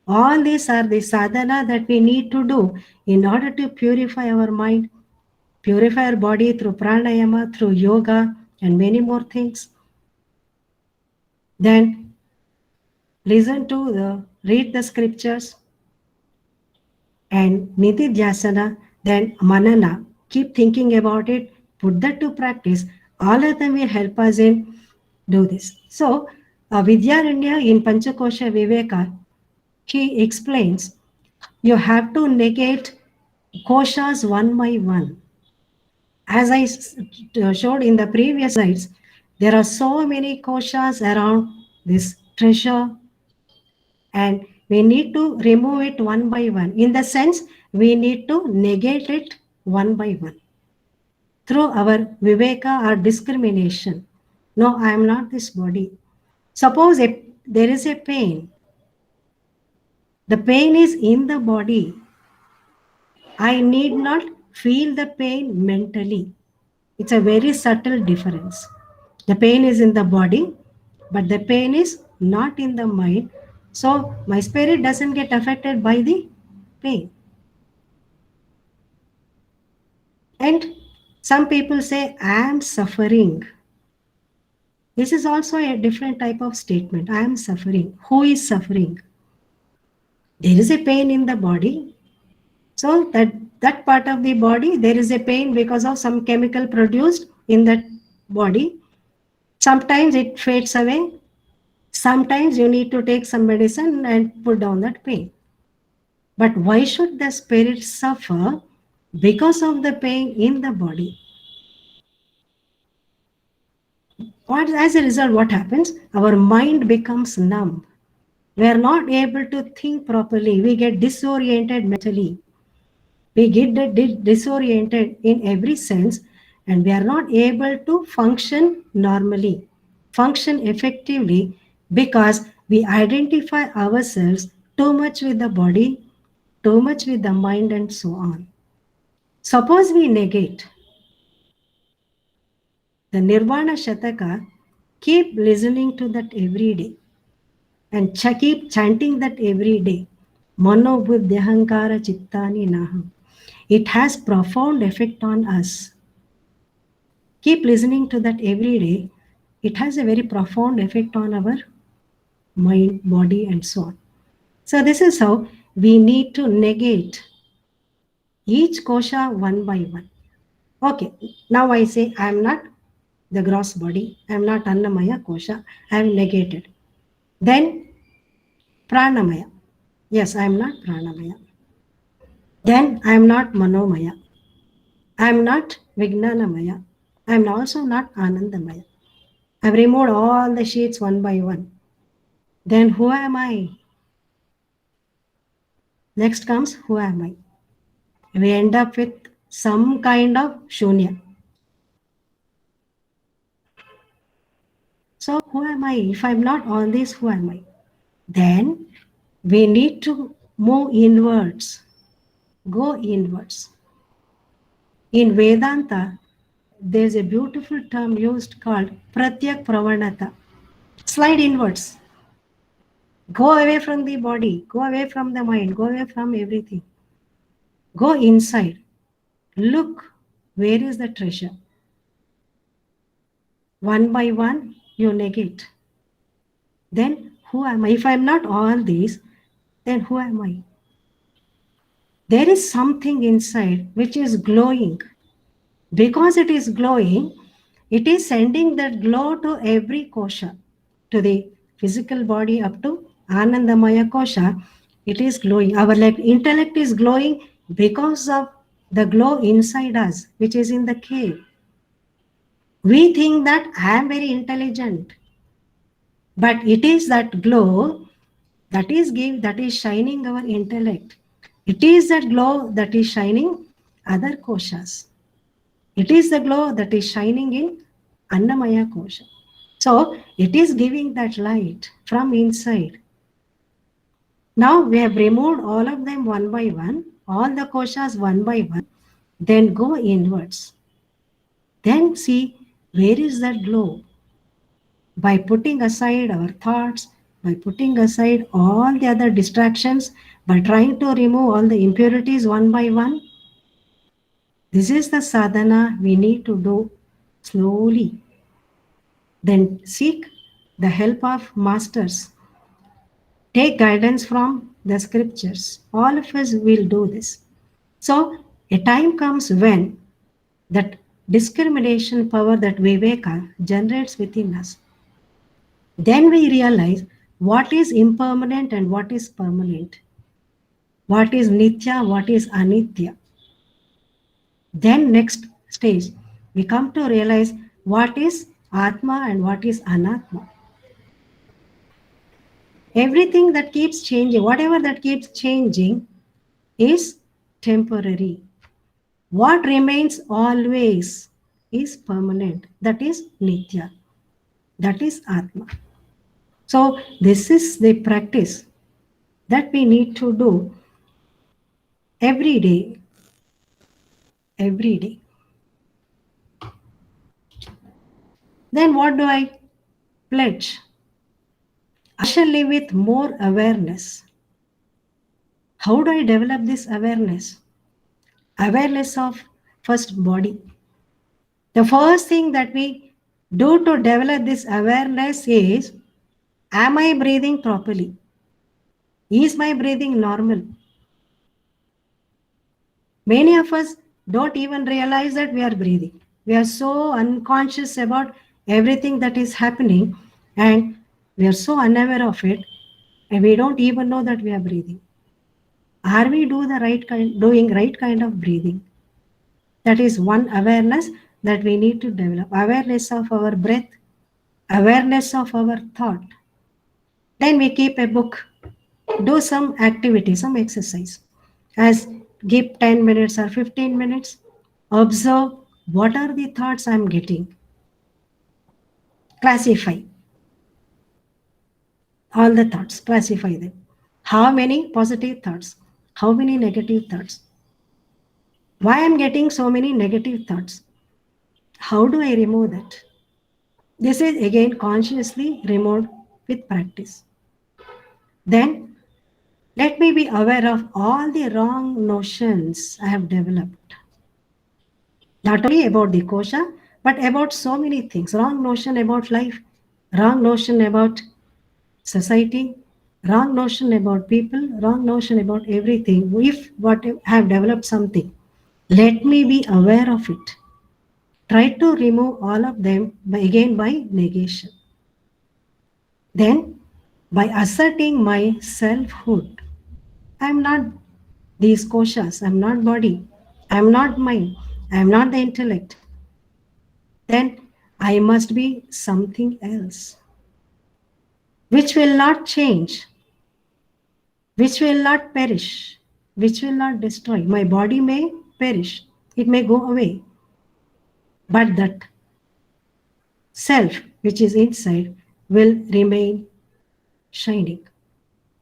All these are the sadhana that we need to do in order to purify our mind, purify our body through pranayama, through yoga, and many more things. Then read the scriptures, and nididhyasana, then manana. Keep thinking about it, put that to practice. All of them will help us in do this. So, Vidyaranya in Panchakosha Viveka, he explains you have to negate koshas one by one. As I showed in the previous slides, there are so many koshas around this treasure, and we need to remove it one by one. In the sense, we need to negate it one by one through our viveka or discrimination. No, I am not this body. Suppose there is a pain. The pain is in the body. I need not feel the pain mentally. It's a very subtle difference. The pain is in the body, but the pain is not in the mind. So my spirit doesn't get affected by the pain. And some people say, I am suffering. This is also a different type of statement. I am suffering. Who is suffering? There is a pain in the body. So that part of the body, there is a pain because of some chemical produced in that body. Sometimes it fades away. Sometimes you need to take some medicine and put down that pain. But why should the spirit suffer because of the pain in the body? As a result, what happens? Our mind becomes numb. We are not able to think properly. We get disoriented mentally. We get disoriented in every sense, and we are not able to function normally, function effectively, because we identify ourselves too much with the body, too much with the mind, and so on. Suppose we negate the Nirvana Shataka, keep listening to that every day and keep chanting that every day. Mano buddhyahankara chittani naham. It has profound effect on us. Keep listening to that every day. It has a very profound effect on our mind, body, and so on. So this is how we need to negate each kosha one by one. Okay, now I say I am not the gross body. I am not Annamaya kosha. I am negated. Then Pranamaya. Yes, I am not Pranamaya. Then I am not Manomaya. I am not Vijnanamaya. I am also not Anandamaya. I have removed all the sheets one by one. Then who am I? Next comes who am I? We end up with some kind of shunya. So who am I? If I'm not all this, who am I? Then we need to move inwards, go inwards. In Vedanta, there's a beautiful term used called pratyak pravanata. Slide inwards. Go away from the body, go away from the mind, go away from everything. Go inside. Look, where is the treasure? One by one, you negate. Then who am I? If I'm not all these, then who am I? There is something inside which is glowing. Because it is glowing, it is sending that glow to every kosha, to the physical body up to Anandamaya kosha. It is glowing. Our intellect is glowing because of the glow inside us, which is in the cave. We think that I am very intelligent, but it is that glow that is shining our intellect. It is that glow that is shining other koshas. It is the glow that is shining in Annamaya kosha. So it is giving that light from inside. Now we have removed all of them one by one, all the koshas one by one, then go inwards. Then see where is that glow. By putting aside our thoughts, by putting aside all the other distractions, by trying to remove all the impurities one by one. This is the sadhana we need to do slowly. Then seek the help of masters. Take guidance from the scriptures. All of us will do this. So a time comes when that discrimination power, that viveka, generates within us. Then we realize what is impermanent and what is permanent. What is nitya, what is anitya. Then next stage, we come to realize what is atma and what is anatma. Everything that keeps changing, whatever that keeps changing is temporary. What remains always is permanent. That is nitya. That is atma. So this is the practice that we need to do every day. Every day. Then what do I pledge? I shall live with more awareness. How do I develop this awareness? Awareness of first body. The first thing that we do to develop this awareness is, am I breathing properly? Is my breathing normal? Many of us don't even realize that we are breathing. We are so unconscious about everything that is happening, and we are so unaware of it, and we don't even know that we are breathing. Are we doing right kind of breathing? That is one awareness that we need to develop. Awareness of our breath, awareness of our thought. Then we keep a book, do some activity, some exercise. As give 10 minutes or 15 minutes, observe what are the thoughts I'm getting. Classify all the thoughts, classify them. How many positive thoughts? How many negative thoughts? Why I'm getting so many negative thoughts? How do I remove that? This is again consciously removed with practice. Then let me be aware of all the wrong notions I have developed. Not only about the kosha, but about so many things. Wrong notion about life, wrong notion about society, wrong notion about people, wrong notion about everything. If what I have developed something, let me be aware of it. Try to remove all of them by negation. Then, by asserting my selfhood, I am not these koshas, I am not body, I am not mind, I am not the intellect. Then I must be something else, which will not change, which will not perish, which will not destroy. My body may perish, it may go away, but that self which is inside will remain shining.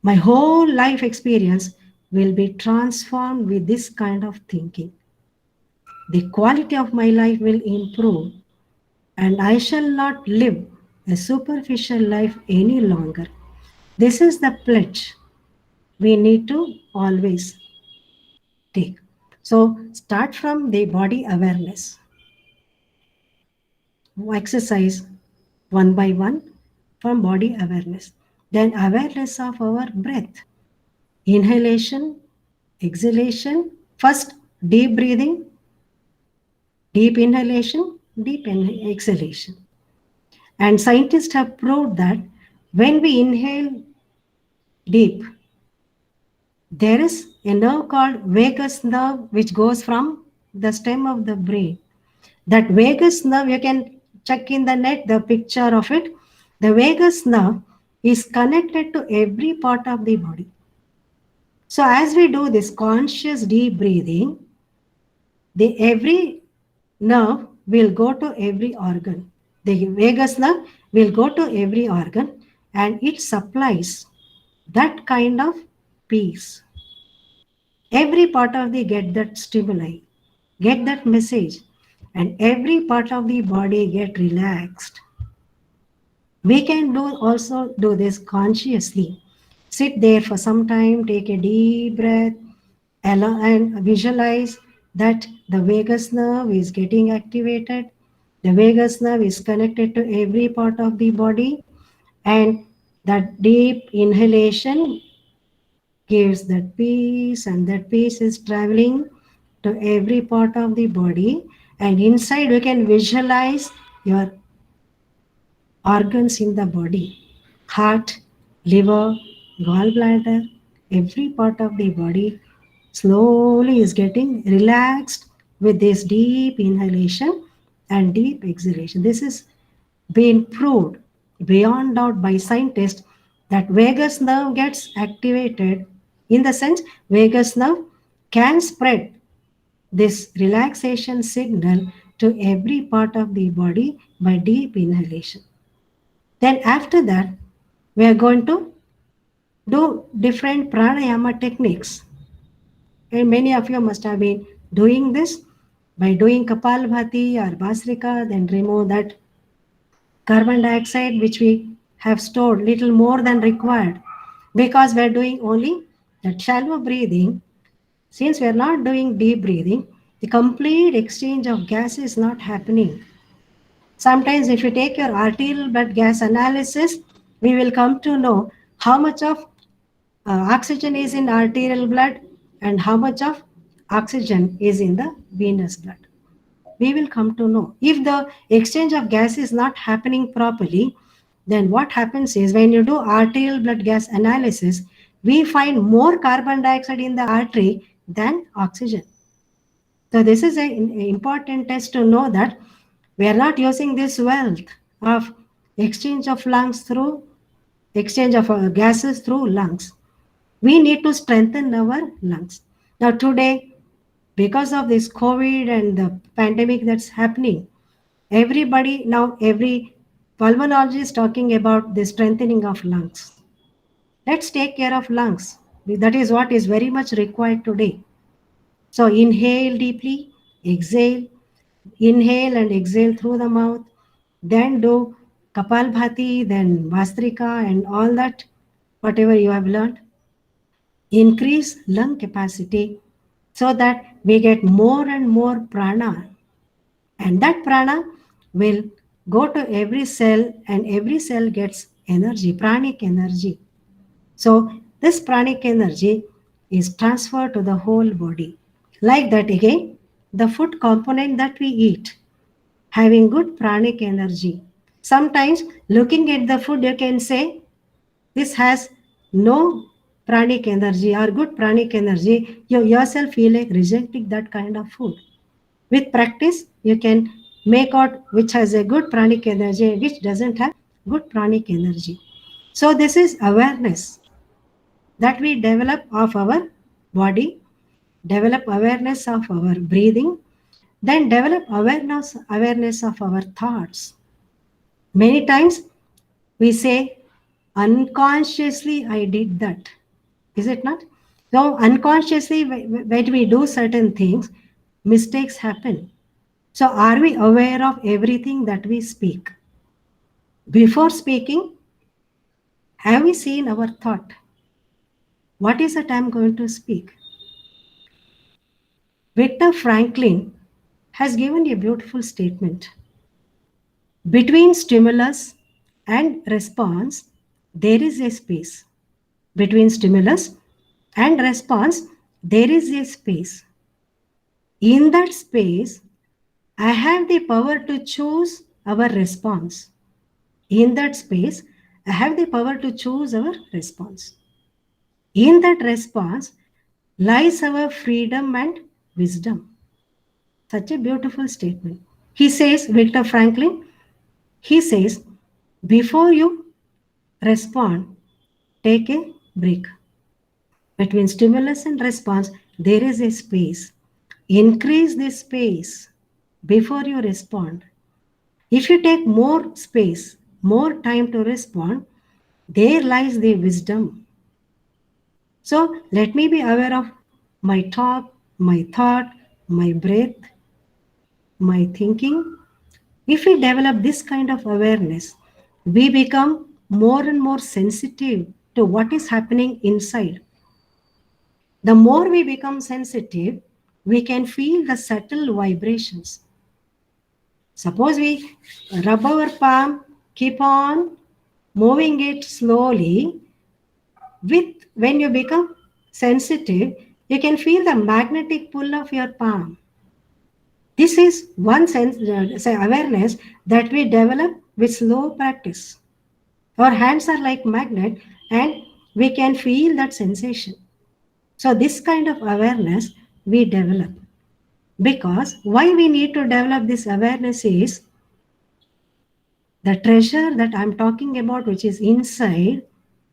My whole life experience will be transformed with this kind of thinking. The quality of my life will improve, and I shall not live a superficial life any longer. This is the pledge we need to always take. So start from the body awareness. Exercise one by one from body awareness. Then awareness of our breath. Inhalation, exhalation. First, deep breathing, deep inhalation, deep exhalation. And scientists have proved that when we inhale deep, there is a nerve called vagus nerve which goes from the stem of the brain. That vagus nerve, you can check in the net the picture of it. The vagus nerve is connected to every part of the body. So as we do this conscious deep breathing, every nerve will go to every organ. The vagus nerve will go to every organ, and it supplies that kind of peace. Every part of the get that stimuli, get that message, and every part of the body get relaxed. We can also do this consciously. Sit there for some time, take a deep breath, and visualize that the vagus nerve is getting activated. The vagus nerve is connected to every part of the body, and that deep inhalation gives that peace, and that peace is traveling to every part of the body. And inside, we can visualize your organs in the body: heart, liver, gallbladder, every part of the body slowly is getting relaxed with this deep inhalation and deep exhalation. This is been proved beyond doubt by scientists that vagus nerve gets activated. In the sense, vagus nerve can spread this relaxation signal to every part of the body by deep inhalation. Then after that, we are going to do different pranayama techniques. And many of you must have been doing this by doing Kapalbhati or Bhastrika, then remove that carbon dioxide which we have stored little more than required, because we are doing only that shallow breathing. Since we are not doing deep breathing, the complete exchange of gas is not happening. Sometimes if you take your arterial blood gas analysis, we will come to know how much of oxygen is in arterial blood and how much of oxygen is in the venous blood. We will come to know. If the exchange of gas is not happening properly, then what happens is when you do arterial blood gas analysis, we find more carbon dioxide in the artery than oxygen. So this is an important test to know that we are not using this wealth of exchange of lungs through exchange of gases through lungs. We need to strengthen our lungs. Now today, because of this COVID and the pandemic that's happening, everybody now, every pulmonologist is talking about the strengthening of lungs. Let's take care of lungs. That is what is very much required today. So inhale deeply, exhale, inhale and exhale through the mouth, then do Kapalbhati, then Vastrika and all that, whatever you have learned. Increase lung capacity so that we get more and more prana, and that prana will go to every cell and every cell gets energy, pranic energy. So this pranic energy is transferred to the whole body. Like that again, the food component that we eat, having good pranic energy. Sometimes looking at the food, you can say this has no pranic energy or good pranic energy. You yourself feel like rejecting that kind of food. With practice, you can make out which has a good pranic energy, which doesn't have good pranic energy. So this is awareness that we develop of our body, develop awareness of our breathing, then develop awareness of our thoughts. Many times we say, unconsciously I did that. Is it not? So unconsciously, when we do certain things, mistakes happen. So are we aware of everything that we speak? Before speaking, have we seen our thought? What is it I'm going to speak? Viktor Franklin has given a beautiful statement. Between stimulus and response, there is a space. Between stimulus and response, there is a space. In that space, I have the power to choose our response. In that space, I have the power to choose our response. In that response lies our freedom and wisdom. Such a beautiful statement. He says, Viktor Franklin, he says, before you respond, take a break. Between stimulus and response, there is a space. Increase this space before you respond. If you take more space, more time to respond, there lies the wisdom. So let me be aware of my talk, my thought, my breath, my thinking. If we develop this kind of awareness, we become more and more sensitive to what is happening inside. The more we become sensitive, we can feel the subtle vibrations. Suppose we rub our palm, keep on moving it slowly. When you become sensitive, you can feel the magnetic pull of your palm. This is one awareness that we develop with slow practice. Our hands are like magnet and we can feel that sensation. So this kind of awareness we develop. Because why we need to develop this awareness is the treasure that I'm talking about, which is inside,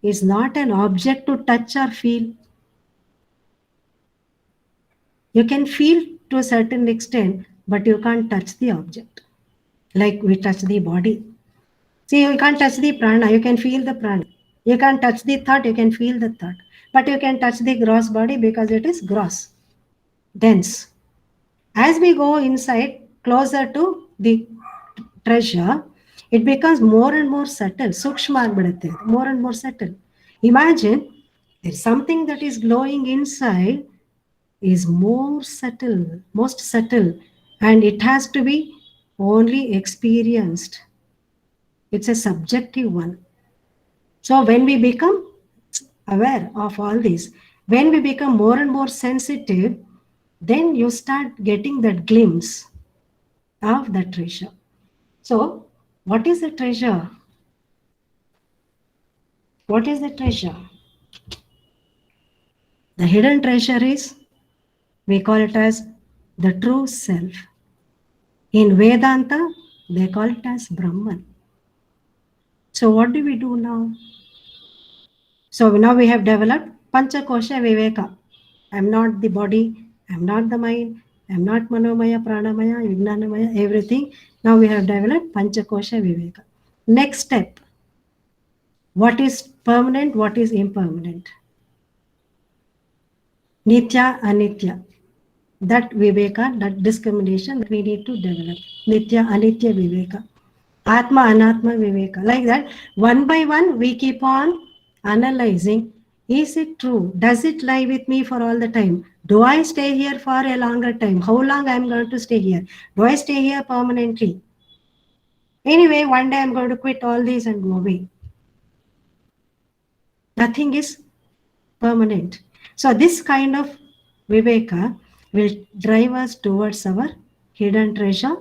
is not an object to touch or feel. You can feel to a certain extent, but you can't touch the object. Like we touch the body. See, you can't touch the prana, you can feel the prana. You can't touch the thought, you can feel the thought. But you can touch the gross body because it is gross, dense. As we go inside, closer to the treasure, it becomes more and more subtle. Sukshma agbidutte, more and more subtle. Imagine there's something that is glowing inside is more subtle, most subtle, and it has to be only experienced. It's a subjective one. So when we become aware of all this, when we become more and more sensitive, then you start getting that glimpse of the treasure. So, what is the treasure? What is the treasure? The hidden treasure is, we call it as the true self. In Vedanta, they call it as Brahman. So, what do we do now? So, now we have developed Panchakosha Viveka. I'm not the body, I'm not the mind, I'm not Manomaya, Pranamaya, Vijnanamaya, everything. Now we have developed Panchakosha Viveka. Next step, what is permanent, what is impermanent? Nitya, Anitya. That Viveka, that discrimination that we need to develop. Nitya, Anitya Viveka. Atma, Anatma Viveka. Like that, one by one, we keep on analyzing. Is it true? Does it lie with me for all the time? Do I stay here for a longer time? How long I am going to stay here? Do I stay here permanently? Anyway, one day I'm going to quit all these and go away. Nothing is permanent. So this kind of Viveka will drive us towards our hidden treasure.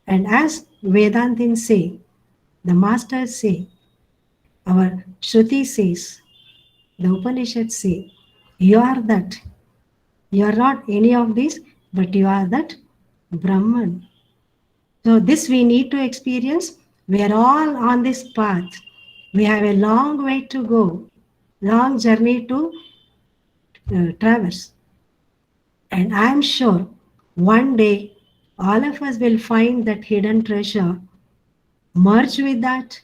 And as Vedantins say, the masters say, our Shruti says, the Upanishads say, you are that. You are not any of these, but you are that Brahman. So this we need to experience. We are all on this path. We have a long way to go, long journey to traverse. And I am sure one day all of us will find that hidden treasure, merge with that,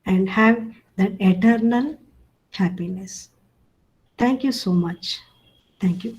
and have that eternal happiness. Thank you so much. Thank you.